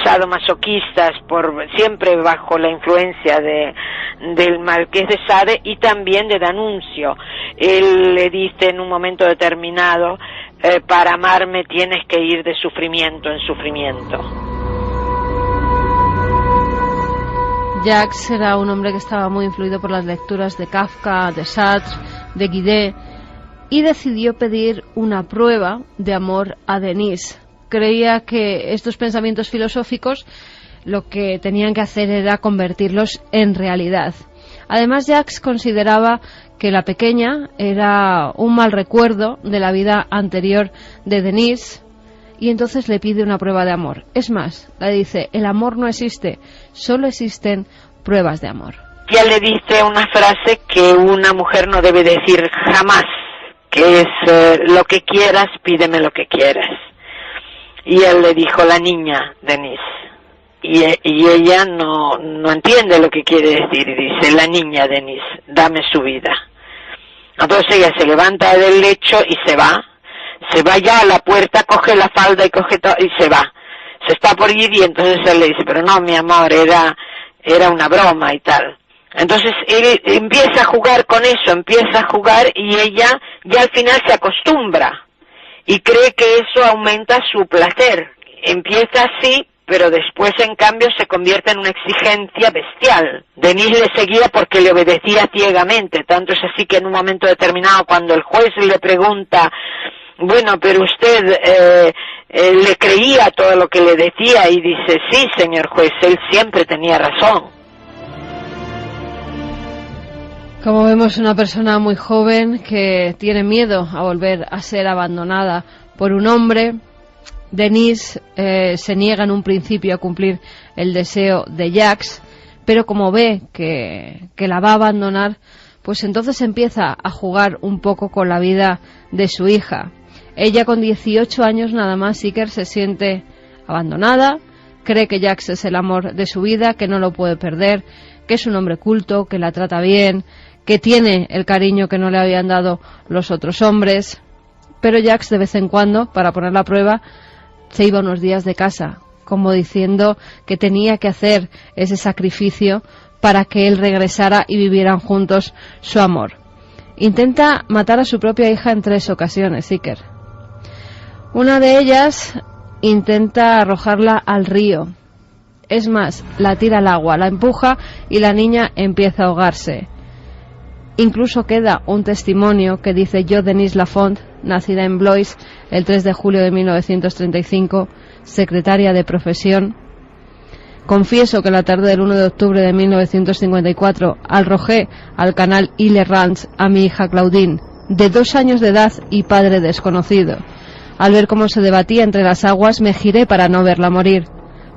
sadomasoquistas, siempre bajo la influencia del Marqués de Sade y también de D'Annunzio. Él le dice en un momento determinado, para amarme tienes que ir de sufrimiento en sufrimiento. Jacques era un hombre que estaba muy influido por las lecturas de Kafka, de Sartre, de Guidé, y decidió pedir una prueba de amor a Denise. Creía que estos pensamientos filosóficos lo que tenían que hacer era convertirlos en realidad. Además, Jacques consideraba que la pequeña era un mal recuerdo de la vida anterior de Denise, y entonces le pide una prueba de amor. Es más, le dice, el amor no existe, solo existen pruebas de amor. Ella le dice una frase que una mujer no debe decir jamás, que es lo que quieras, pídeme lo que quieras. Y él le dijo, la niña, Denise. Y ella no entiende lo que quiere decir y dice, la niña, Denise, dame su vida. Entonces ella se levanta del lecho y se va ya a la puerta, coge la falda y coge todo y se va. Se está por ir y entonces él le dice, pero no, mi amor, era una broma y tal. Entonces él empieza a jugar con eso, y ella ya al final se acostumbra y cree que eso aumenta su placer. Empieza así, pero después en cambio se convierte en una exigencia bestial. Denise le seguía porque le obedecía ciegamente, tanto es así que en un momento determinado, cuando el juez le pregunta, bueno, pero usted le creía todo lo que le decía, y dice, sí, señor juez, él siempre tenía razón. Como vemos, una persona muy joven que tiene miedo a volver a ser abandonada por un hombre. Denise se niega en un principio a cumplir el deseo de Jacques, pero como ve que la va a abandonar, pues entonces empieza a jugar un poco con la vida de su hija. Ella, con 18 años nada más, Iker, se siente abandonada, cree que Jacques es el amor de su vida, que no lo puede perder, que es un hombre culto, que la trata bien, que tiene el cariño que no le habían dado los otros hombres. Pero Jacques, de vez en cuando, para poner la prueba, se iba unos días de casa, como diciendo que tenía que hacer ese sacrificio para que él regresara y vivieran juntos su amor. Intenta matar a su propia hija en 3 ocasiones, Iker. Una de ellas intenta arrojarla al río. Es más, la tira al agua, la empuja y la niña empieza a ahogarse. Incluso queda un testimonio que dice: yo, Denise Lafont, nacida en Blois el 3 de julio de 1935, secretaria de profesión, confieso que la tarde del 1 de octubre de 1954 arrojé al canal Ile-Rance a mi hija Claudine, de 2 años de edad y padre desconocido. Al ver cómo se debatía entre las aguas, me giré para no verla morir.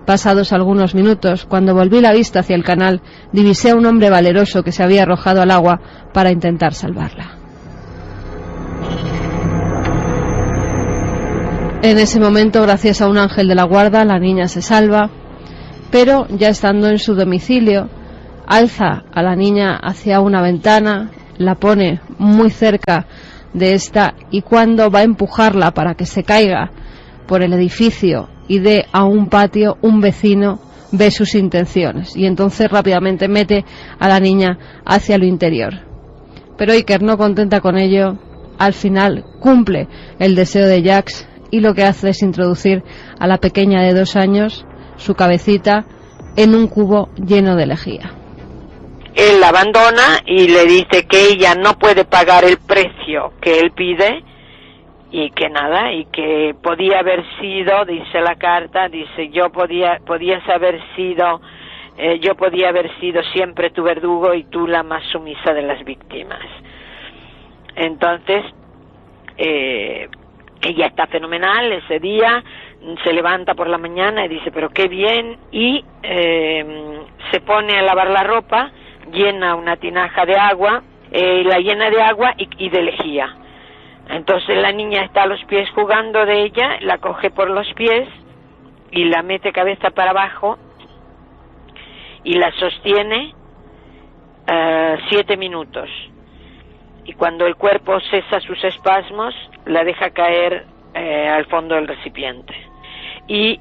Pasados algunos minutos, cuando volví la vista hacia el canal, divisé a un hombre valeroso que se había arrojado al agua para intentar salvarla. En ese momento, gracias a un ángel de la guarda, la niña se salva, pero ya estando en su domicilio, alza a la niña hacia una ventana, la pone muy cerca de esta, y cuando va a empujarla para que se caiga por el edificio y dé a un patio, un vecino ve sus intenciones y entonces rápidamente mete a la niña hacia lo interior. Pero Iker, no contenta con ello, al final cumple el deseo de Jacques y lo que hace es introducir a la pequeña de 2 años, su cabecita, en un cubo lleno de lejía. Él la abandona y le dice que ella no puede pagar el precio que él pide y que nada, y que podía haber sido, dice la carta, dice, yo podía haber sido siempre tu verdugo y tú la más sumisa de las víctimas. Entonces, ella está fenomenal ese día, se levanta por la mañana y dice, pero qué bien, y se pone a lavar la ropa, llena una tinaja de agua, la llena de agua y de lejía. Entonces la niña está a los pies jugando de ella, la coge por los pies y la mete cabeza para abajo y la sostiene 7 minutos. Y cuando el cuerpo cesa sus espasmos, la deja caer al fondo del recipiente. Y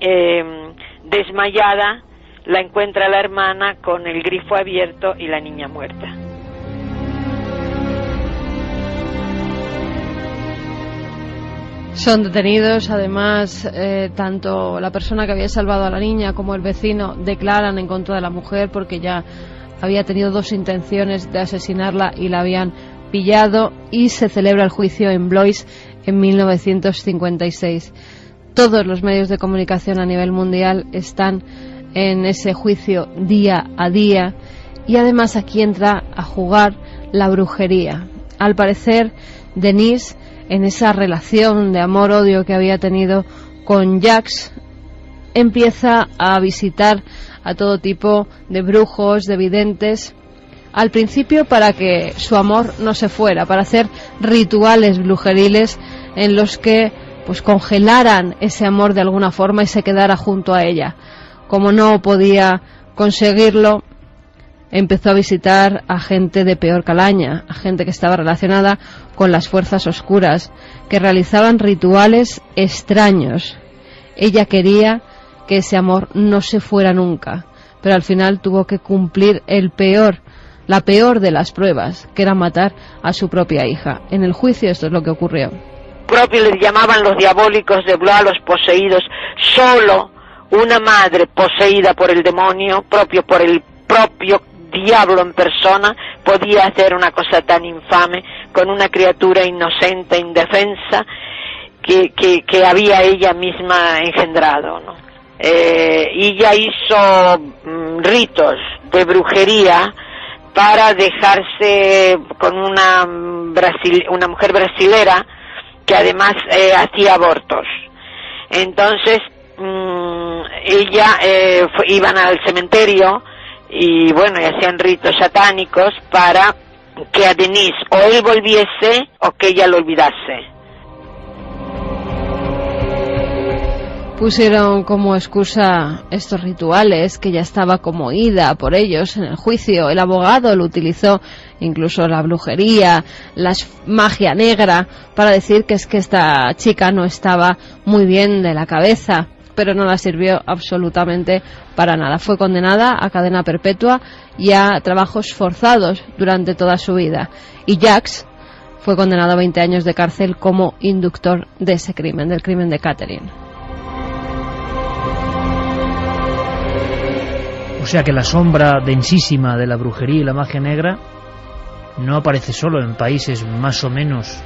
desmayada, la encuentra la hermana con el grifo abierto y la niña muerta. Son detenidos, además, tanto la persona que había salvado a la niña como el vecino declaran en contra de la mujer porque ya había tenido 2 intenciones de asesinarla y la habían pillado, y se celebra el juicio en Blois en 1956. Todos los medios de comunicación a nivel mundial están en ese juicio día a día, y además aquí entra a jugar la brujería. Al parecer, Denise, en esa relación de amor-odio que había tenido con Jacques, empieza a visitar a todo tipo de brujos, de videntes, al principio para que su amor no se fuera, para hacer rituales brujeriles en los que pues congelaran ese amor de alguna forma y se quedara junto a ella. Como no podía conseguirlo, empezó a visitar a gente de peor calaña, a gente que estaba relacionada con las fuerzas oscuras, que realizaban rituales extraños. Ella quería que ese amor no se fuera nunca, pero al final tuvo que cumplir la peor de las pruebas, que era matar a su propia hija. En el juicio esto es lo que ocurrió. Propio les llamaban los diabólicos de Blois, los poseídos. Solo una madre poseída por el demonio, por el propio diablo en persona, podía hacer una cosa tan infame con una criatura inocente, indefensa, que había ella misma engendrado, ¿no? Y ella hizo ritos de brujería para dejarse con una mujer brasilera que además hacía abortos. Entonces iban al cementerio y bueno, y hacían ritos satánicos para que a Denise o él volviese o que ella lo olvidase. Pusieron como excusa estos rituales, que ya estaba como ida por ellos en el juicio. El abogado lo utilizó, incluso la brujería, la magia negra, para decir que es que esta chica no estaba muy bien de la cabeza, pero no la sirvió absolutamente para nada. Fue condenada a cadena perpetua y a trabajos forzados durante toda su vida. Y Jacques fue condenado a 20 años de cárcel como inductor de ese crimen, del crimen de Catherine. O sea que la sombra densísima de la brujería y la magia negra no aparece solo en países más o menos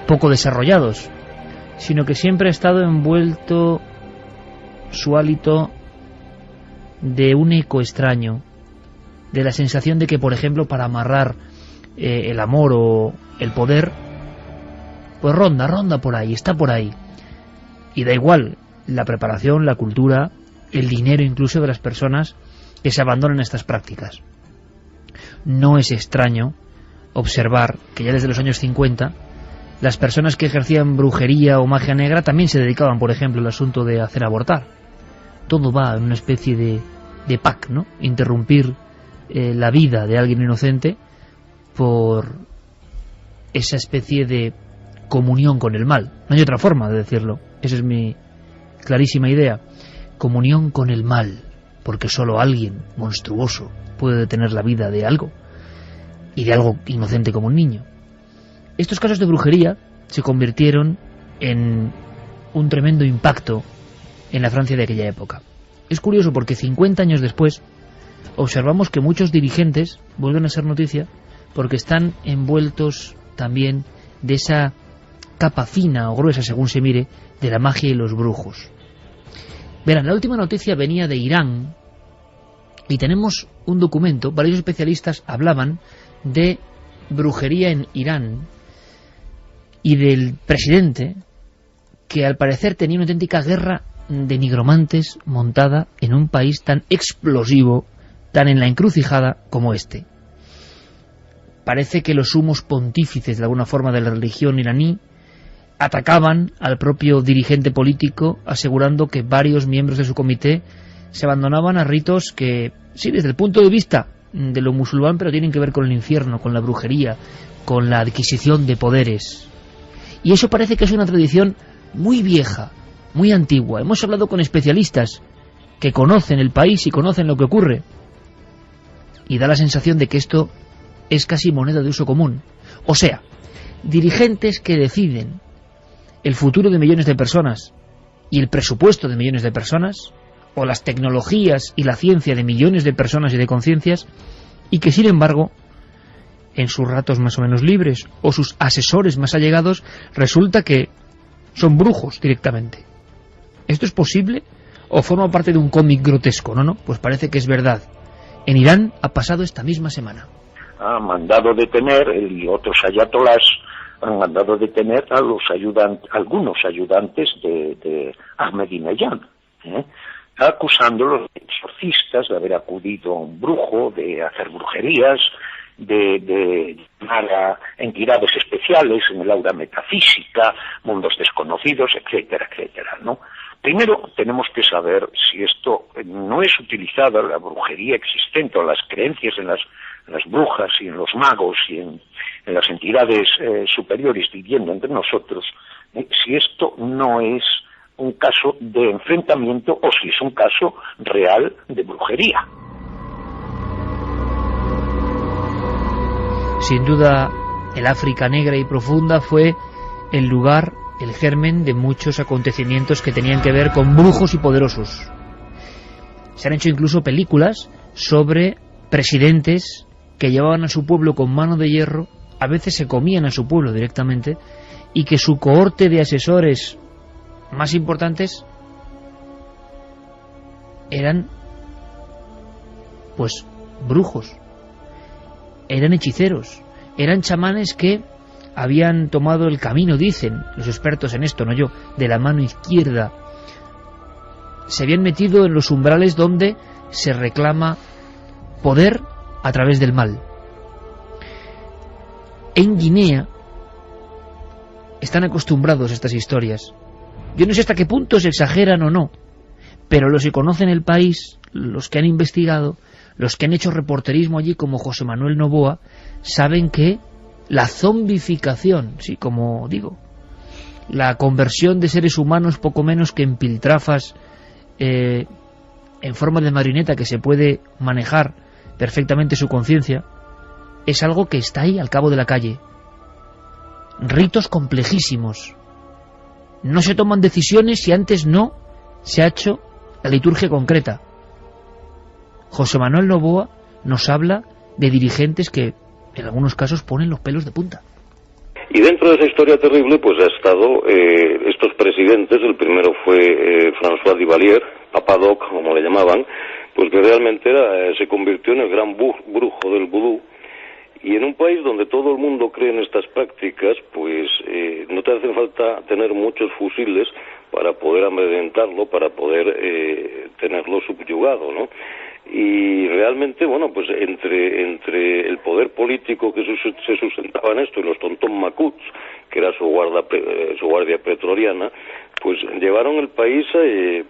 poco desarrollados, sino que siempre ha estado envuelto su hálito de un eco extraño, de la sensación de que, por ejemplo, para amarrar el amor o el poder, pues ronda por ahí, está por ahí. Y da igual la preparación, la cultura, el dinero incluso de las personas que se abandonan a estas prácticas. No es extraño observar que ya desde los años 50 las personas que ejercían brujería o magia negra también se dedicaban, por ejemplo, al asunto de hacer abortar. Todo va en una especie de pack, ¿no? Interrumpir la vida de alguien inocente por esa especie de comunión con el mal. No hay otra forma de decirlo. Esa es mi clarísima idea. Comunión con el mal, porque solo alguien monstruoso puede detener la vida de algo, y de algo inocente como un niño. Estos casos de brujería se convirtieron en un tremendo impacto en la Francia de aquella época. Es curioso porque 50 años después observamos que muchos dirigentes vuelven a ser noticia porque están envueltos también de esa capa fina o gruesa, según se mire, de la magia y los brujos. Verán, la última noticia venía de Irán y tenemos un documento. Varios especialistas hablaban de brujería en Irán y del presidente que al parecer tenía una auténtica guerra de nigromantes montada en un país tan explosivo, tan en la encrucijada como este. Parece que los sumos pontífices de alguna forma de la religión iraní atacaban al propio dirigente político, asegurando que varios miembros de su comité se abandonaban a ritos que, sí, desde el punto de vista de lo musulmán, pero tienen que ver con el infierno, con la brujería, con la adquisición de poderes. Y eso parece que es una tradición muy vieja, muy antigua. Hemos hablado con especialistas que conocen el país y conocen lo que ocurre, y da la sensación de que esto es casi moneda de uso común. O sea, dirigentes que deciden el futuro de millones de personas y el presupuesto de millones de personas, o las tecnologías y la ciencia de millones de personas y de conciencias, y que sin embargo en sus ratos más o menos libres o sus asesores más allegados resulta que son brujos directamente. ¿Esto es posible o forma parte de un cómic grotesco? No, pues parece que es verdad. En Irán ha pasado esta misma semana. Ha mandado detener, él y otros ayatolás han mandado detener a los algunos ayudantes de Ahmadinejad, acusándolos de exorcistas, de haber acudido a un brujo, de hacer brujerías, de llamar a entidades especiales en el aura metafísica, mundos desconocidos, etcétera, etcétera, ¿no? Primero tenemos que saber si esto no es utilizada, la brujería existente o las creencias en las brujas y en los magos y en las entidades superiores viviendo entre nosotros, si esto no es un caso de enfrentamiento o si es un caso real de brujería. Sin duda, el África negra y profunda fue el lugar, el germen de muchos acontecimientos que tenían que ver con brujos y poderosos. Se han hecho incluso películas sobre presidentes que llevaban a su pueblo con mano de hierro, a veces se comían a su pueblo directamente, y que su cohorte de asesores más importantes eran, pues, brujos, eran hechiceros, eran chamanes que habían tomado el camino, dicen los expertos en esto, no yo, de la mano izquierda. Se habían metido en los umbrales donde se reclama poder a través del mal. En Guinea están acostumbrados a estas historias. Yo no sé hasta qué punto se exageran o no, pero los que conocen el país, los que han investigado, los que han hecho reporterismo allí, como José Manuel Novoa, saben que la zombificación, sí, como digo, la conversión de seres humanos poco menos que en piltrafas en forma de marioneta que se puede manejar perfectamente su conciencia, es algo que está ahí al cabo de la calle. Ritos complejísimos. No se toman decisiones si antes no se ha hecho la liturgia concreta. José Manuel Novoa nos habla de dirigentes que en algunos casos ponen los pelos de punta. Y dentro de esa historia terrible pues ha estado estos presidentes. El primero fue François Duvalier, Papa Doc, como le llamaban, pues que realmente se convirtió en el gran brujo del vudú. Y en un país donde todo el mundo cree en estas prácticas, pues no te hace falta tener muchos fusiles para poder amedrentarlo, para poder tenerlo subyugado, ¿no? Y realmente, bueno, pues entre el poder político que se sustentaba en esto y los tontón macuts, que era su guardia pretoriana, pues llevaron el país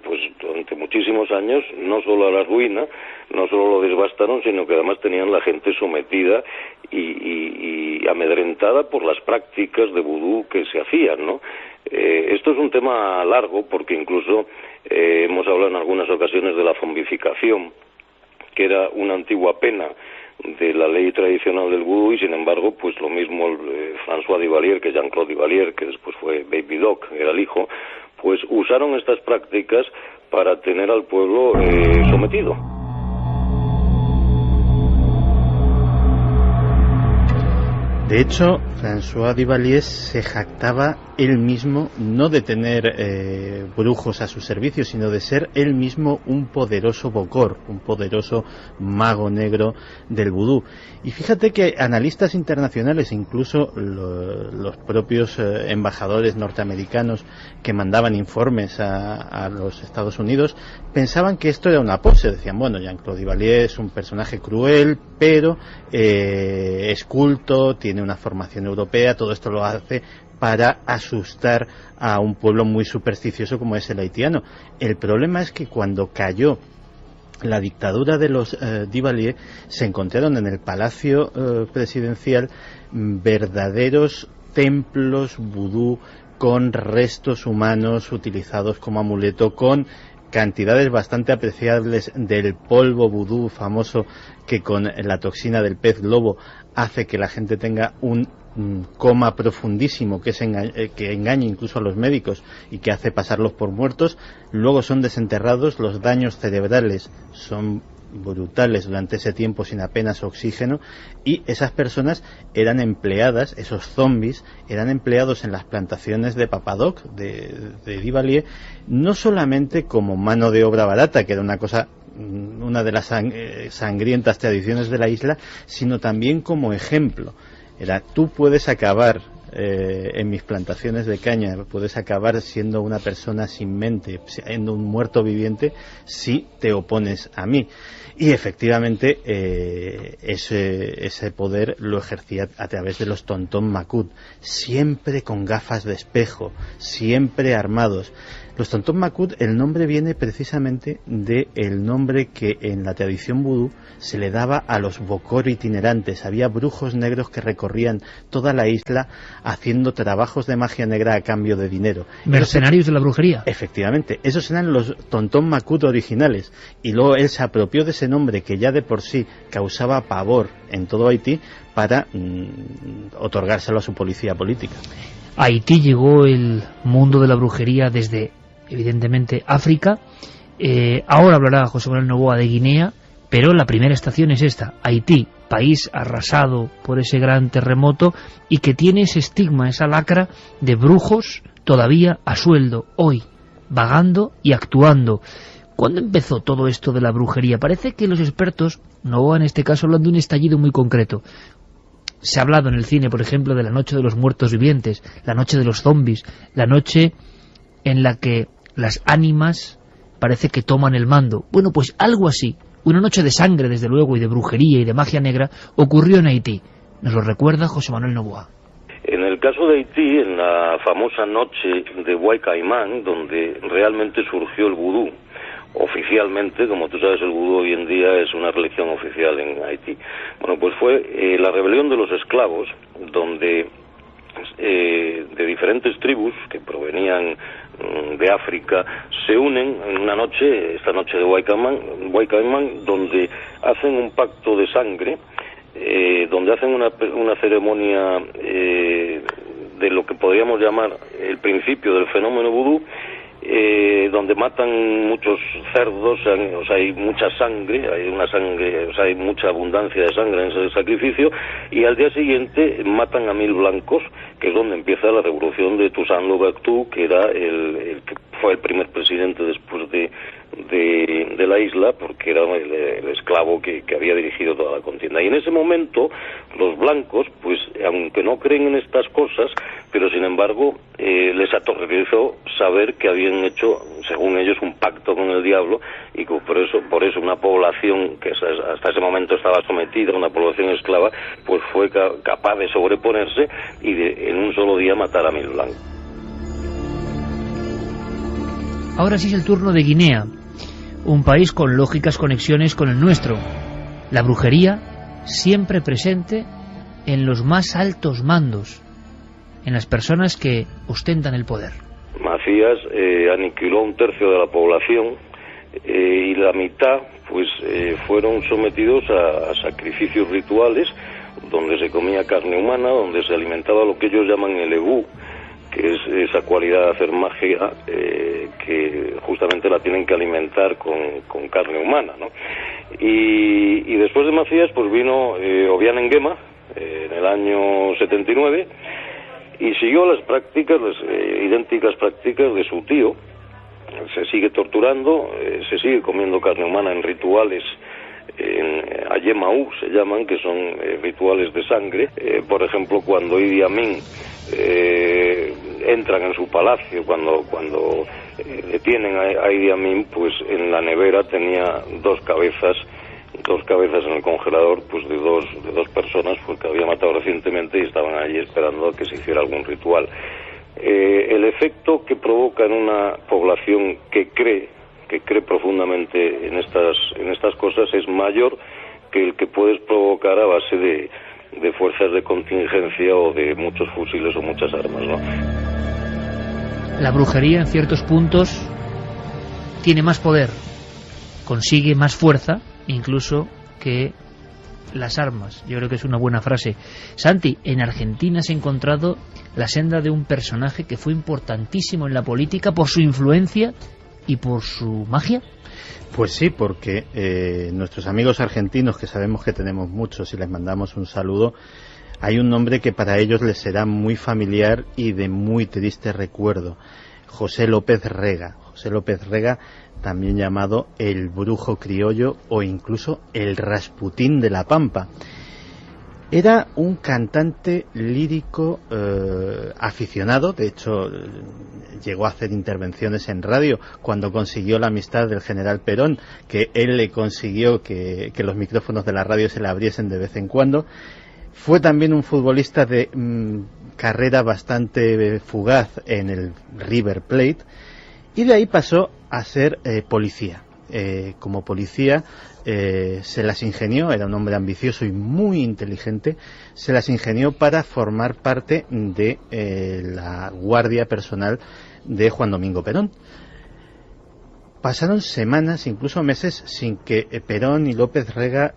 pues durante muchísimos años no solo a la ruina, no solo lo desbastaron, sino que además tenían la gente sometida y amedrentada por las prácticas de vudú que se hacían, ¿no? Esto es un tema largo porque incluso hemos hablado en algunas ocasiones de la zombificación, que era una antigua pena de la ley tradicional del vudú, y sin embargo, pues lo mismo François Duvalier que Jean-Claude Duvalier, que después fue Baby Doc, era el hijo, pues usaron estas prácticas para tener al pueblo sometido. De hecho, François Duvalier se jactaba él mismo no de tener brujos a su servicio, sino de ser él mismo un poderoso bokor, un poderoso mago negro del vudú. Y fíjate que analistas internacionales, incluso los propios embajadores norteamericanos que mandaban informes a los Estados Unidos, pensaban que esto era una pose. Decían, bueno, Jean-Claude Duvalier es un personaje cruel, pero es culto, tiene una formación europea, todo esto lo hace para asustar a un pueblo muy supersticioso como es el haitiano. El problema es que cuando cayó la dictadura de los Duvalier, se encontraron en el palacio presidencial verdaderos templos vudú con restos humanos utilizados como amuleto, con cantidades bastante apreciables del polvo vudú famoso que con la toxina del pez globo hace que la gente tenga un coma profundísimo que engaña incluso a los médicos y que hace pasarlos por muertos. Luego son desenterrados, los daños cerebrales son brutales durante ese tiempo sin apenas oxígeno, y esas personas eran empleadas, esos zombies eran empleados en las plantaciones de Papadoc, de Duvalier, no solamente como mano de obra barata, que era una de las sangrientas tradiciones de la isla, sino también como ejemplo. Tú puedes acabar en mis plantaciones de caña, puedes acabar siendo una persona sin mente, siendo un muerto viviente, si te opones a mí. Y efectivamente ese poder lo ejercía a través de los tontón macut, siempre con gafas de espejo, siempre armados. Los tontón macut, el nombre viene precisamente del nombre que en la tradición vudú se le daba a los bokor itinerantes. Había brujos negros que recorrían toda la isla haciendo trabajos de magia negra a cambio de dinero. Mercenarios de la brujería. Efectivamente, esos eran los tontón macut originales, y luego él se apropió de ese nombre que ya de por sí causaba pavor en todo Haití para otorgárselo a su policía política. A Haití llegó el mundo de la brujería desde, evidentemente, África. Ahora hablará José Manuel Novoa de Guinea, pero la primera estación es esta, Haití, país arrasado por ese gran terremoto y que tiene ese estigma, esa lacra de brujos todavía a sueldo, hoy, vagando y actuando. ¿Cuándo empezó todo esto de la brujería? Parece que los expertos, Novoa en este caso, hablan de un estallido muy concreto. Se ha hablado en el cine, por ejemplo, de la noche de los muertos vivientes, la noche de los zombies, la noche en la que las ánimas parece que toman el mando. Bueno, pues algo así, una noche de sangre, desde luego, y de brujería y de magia negra, ocurrió en Haití. Nos lo recuerda José Manuel Novoa. En el caso de Haití, en la famosa noche de White Caimán, donde realmente surgió el vudú, oficialmente, como tú sabes, el vudú hoy en día es una religión oficial en Haití. Bueno, pues fue la rebelión de los esclavos, donde de diferentes tribus que provenían de África se unen en una noche, esta noche de White Caimán, donde hacen un pacto de sangre, donde hacen una ceremonia de lo que podríamos llamar el principio del fenómeno vudú, donde matan muchos cerdos, o sea, hay mucha sangre, hay mucha abundancia de sangre en ese sacrificio, y al día siguiente matan a 1000 blancos, que es donde empieza la revolución de Toussaint Louverture, que era el que fue el primer presidente después de la isla, porque era el esclavo que había dirigido toda la contienda. Y en ese momento los blancos, pues aunque no creen en estas cosas, pero sin embargo les aterrorizó saber que habían hecho, según ellos, un pacto con el diablo, y que por eso una población que hasta ese momento estaba sometida, una población esclava, pues fue capaz de sobreponerse y en un solo día matar a 1000 blancos. Ahora sí es el turno de Guinea, un país con lógicas conexiones con el nuestro. La brujería siempre presente en los más altos mandos, en las personas que ostentan el poder. Macías aniquiló 1/3 de la población y la mitad pues fueron sometidos a sacrificios rituales donde se comía carne humana, donde se alimentaba lo que ellos llaman el egú, que es esa cualidad de hacer magia que justamente la tienen que alimentar con carne humana, ¿no? Y después de Macías pues vino Obiang Nguema en el año 79 y siguió las prácticas, las idénticas prácticas de su tío. Se sigue torturando, se sigue comiendo carne humana en rituales, en Ayemaú se llaman, que son rituales de sangre. Por ejemplo, cuando Idi Amin entran en su palacio, cuando detienen a Idi Amin, pues en la nevera tenía dos cabezas en el congelador, pues de dos personas, porque había matado recientemente y estaban allí esperando a que se hiciera algún ritual. El efecto que provoca en una población que cree profundamente en estas cosas es mayor que el que puedes provocar a base de fuerzas de contingencia o de muchos fusiles o muchas armas, ¿no? La brujería en ciertos puntos tiene más poder, consigue más fuerza incluso que las armas. Yo creo que es una buena frase. Santi, en Argentina se ha encontrado la senda de un personaje que fue importantísimo en la política por su influencia y por su magia. Pues sí, porque nuestros amigos argentinos, que sabemos que tenemos muchos y les mandamos un saludo, hay un nombre que para ellos les será muy familiar y de muy triste recuerdo: José López Rega. José López Rega, también llamado el brujo criollo o incluso el Rasputín de la Pampa. Era un cantante lírico aficionado, de hecho llegó a hacer intervenciones en radio cuando consiguió la amistad del general Perón, que él le consiguió que los micrófonos de la radio se le abriesen de vez en cuando. Fue también un futbolista de carrera bastante fugaz en el River Plate, y de ahí pasó a ser policía. Como policía se las ingenió, era un hombre ambicioso y muy inteligente, se las ingenió para formar parte de la guardia personal de Juan Domingo Perón. Pasaron semanas, incluso meses, sin que Perón y López Rega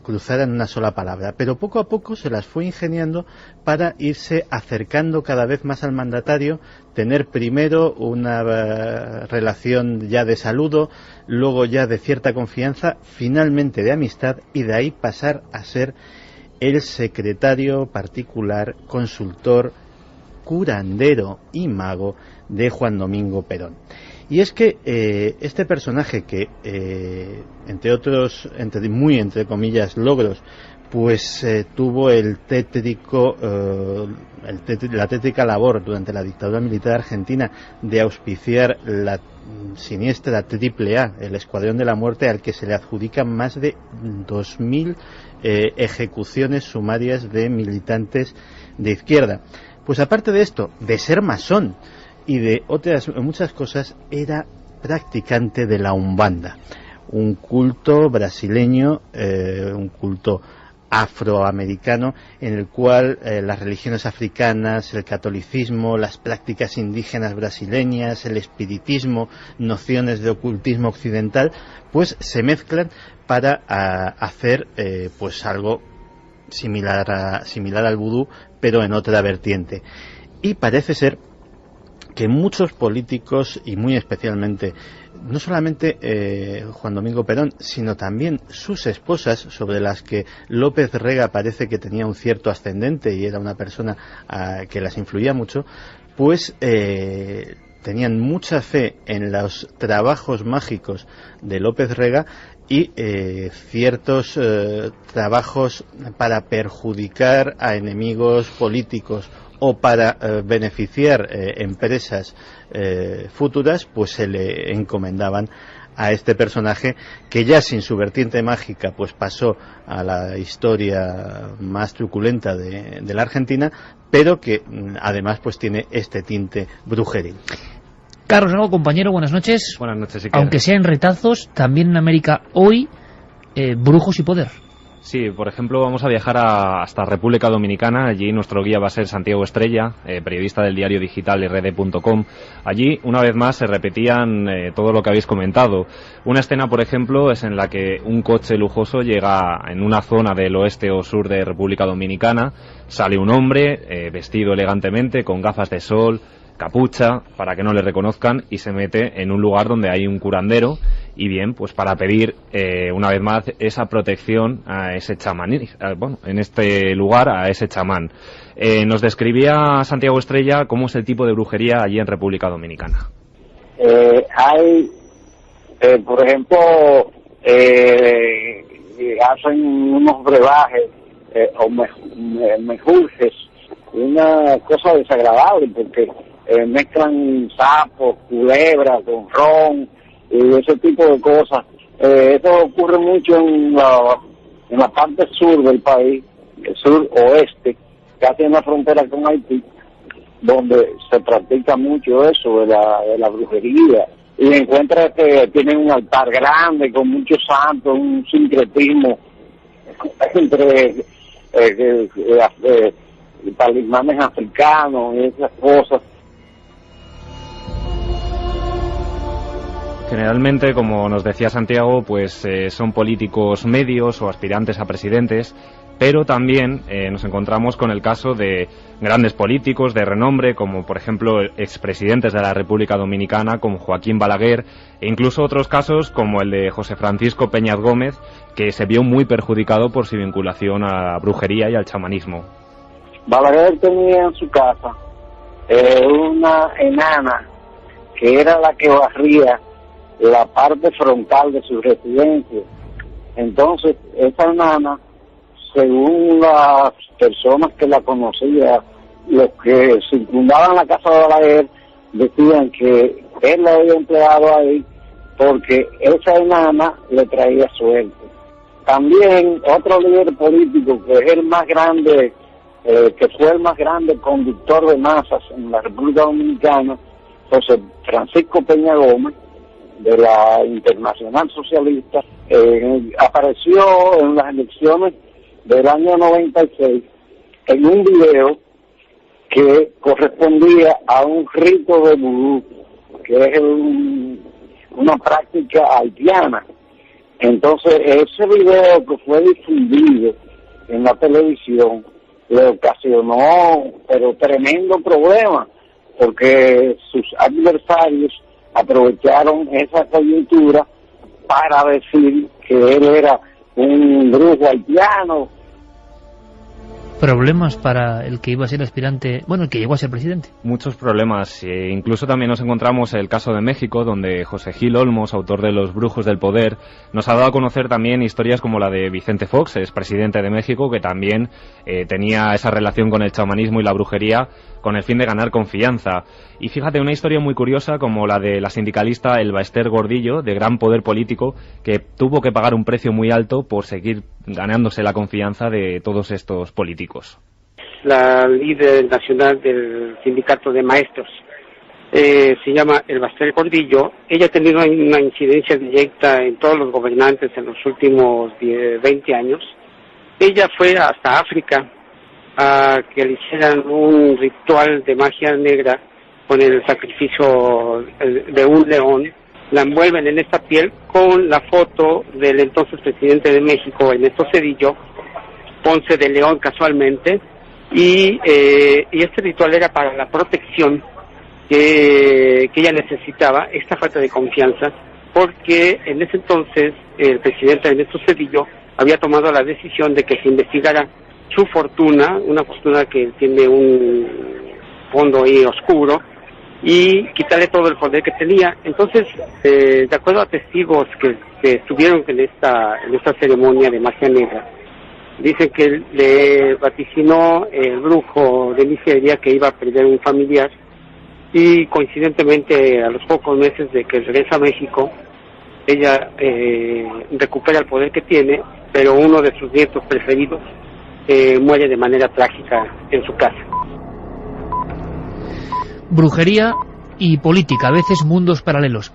cruzaran una sola palabra, pero poco a poco se las fue ingeniando para irse acercando cada vez más al mandatario, tener primero una relación ya de saludo, luego ya de cierta confianza, finalmente de amistad, y de ahí pasar a ser el secretario particular, consultor, curandero y mago de Juan Domingo Perón. Y es que este personaje que, entre otros, entre comillas, logros, pues tuvo la tétrica labor durante la dictadura militar argentina de auspiciar la siniestra AAA, el Escuadrón de la Muerte, al que se le adjudican más de 2000 ejecuciones sumarias de militantes de izquierda. Pues aparte de esto, de ser masón y de otras muchas cosas, era practicante de la Umbanda, un culto brasileño, un culto afroamericano, en el cual las religiones africanas, el catolicismo, las prácticas indígenas brasileñas, el espiritismo, nociones de ocultismo occidental, pues se mezclan para hacer pues algo similar al vudú, pero en otra vertiente. Y parece ser que muchos políticos, y muy especialmente, no solamente Juan Domingo Perón, sino también sus esposas, sobre las que López Rega parece que tenía un cierto ascendente y era una persona que las influía mucho, pues tenían mucha fe en los trabajos mágicos de López Rega y ciertos trabajos para perjudicar a enemigos políticos o para beneficiar empresas futuras, pues se le encomendaban a este personaje que ya sin su vertiente mágica pues pasó a la historia más truculenta de la Argentina, pero que además pues tiene este tinte brujeril. Carlos Lago, compañero, buenas noches. Buenas noches, Iker. Aunque sea en retazos, también en América hoy, brujos y poder. Sí, por ejemplo, vamos a viajar hasta República Dominicana. Allí nuestro guía va a ser Santiago Estrella, periodista del diario digital rd.com. Allí, una vez más, se repetían todo lo que habéis comentado. Una escena, por ejemplo, es en la que un coche lujoso llega en una zona del oeste o sur de República Dominicana. Sale un hombre vestido elegantemente, con gafas de sol, capucha, para que no le reconozcan, y se mete en un lugar donde hay un curandero, y bien, pues para pedir una vez más esa protección a ese chamán, en este lugar a ese chamán. Nos describía Santiago Estrella cómo es el tipo de brujería allí en República Dominicana. Hay, por ejemplo, hacen unos brebajes o mejurjes, una cosa desagradable, porque mezclan sapos, culebras con ron y ese tipo de cosas. Eso ocurre mucho en la parte sur del país, el sur oeste, casi en la frontera con Haití, donde se practica mucho eso de la brujería, y encuentra que tienen un altar grande con muchos santos, un sincretismo entre talismanes africanos y esas cosas. Generalmente, como nos decía Santiago, pues son políticos medios o aspirantes a presidentes, pero también nos encontramos con el caso de grandes políticos de renombre, como por ejemplo expresidentes de la República Dominicana, como Joaquín Balaguer, e incluso otros casos como el de José Francisco Peñas Gómez, que se vio muy perjudicado por su vinculación a la brujería y al chamanismo. Balaguer tenía en su casa una enana que era la que barría la parte frontal de su residencia. Entonces, esa enana, según las personas que la conocían, los que circundaban la casa de Balaguer, decían que él la había empleado ahí porque esa enana le traía suerte. También otro líder político que es el más grande, que fue el más grande conductor de masas en la República Dominicana, José Francisco Peña Gómez, de la Internacional Socialista, apareció en las elecciones del año 96 en un video que correspondía a un rito de vudú, que es una práctica haitiana. Entonces, ese video que fue difundido en la televisión le ocasionó, pero tremendo problema, porque sus adversarios aprovecharon esa coyuntura para decir que él era un brujo haitiano. Problemas para el que iba a ser aspirante, bueno, el que llegó a ser presidente. Muchos problemas. Incluso también nos encontramos el caso de México, donde José Gil Olmos, autor de Los Brujos del Poder, nos ha dado a conocer también historias como la de Vicente Fox, expresidente de México, que también tenía esa relación con el chamanismo y la brujería con el fin de ganar confianza. Y fíjate, una historia muy curiosa como la de la sindicalista Elba Ester Gordillo, de gran poder político, que tuvo que pagar un precio muy alto por seguir ganándose la confianza de todos estos políticos. La líder nacional del sindicato de maestros se llama Elba Ester Gordillo. Ella ha tenido una incidencia directa en todos los gobernantes en los últimos 20 años. Ella fue hasta África a que le hicieran un ritual de magia negra con el sacrificio de un león. La envuelven en esta piel con la foto del entonces presidente de México, Ernesto Zedillo, Ponce de León casualmente, y este ritual era para la protección que ella necesitaba, esta falta de confianza, porque en ese entonces el presidente Ernesto Zedillo había tomado la decisión de que se investigara su fortuna, una fortuna que tiene un fondo ahí oscuro, y quitarle todo el poder que tenía. Entonces, de acuerdo a testigos que estuvieron en esta ceremonia de magia negra, Dicen que le vaticinó el brujo de Nigeria que iba a perder un familiar y coincidentemente a los pocos meses de que regresa a México, ella recupera el poder que tiene, pero uno de sus nietos preferidos muere de manera trágica en su casa. Brujería y política, a veces mundos paralelos.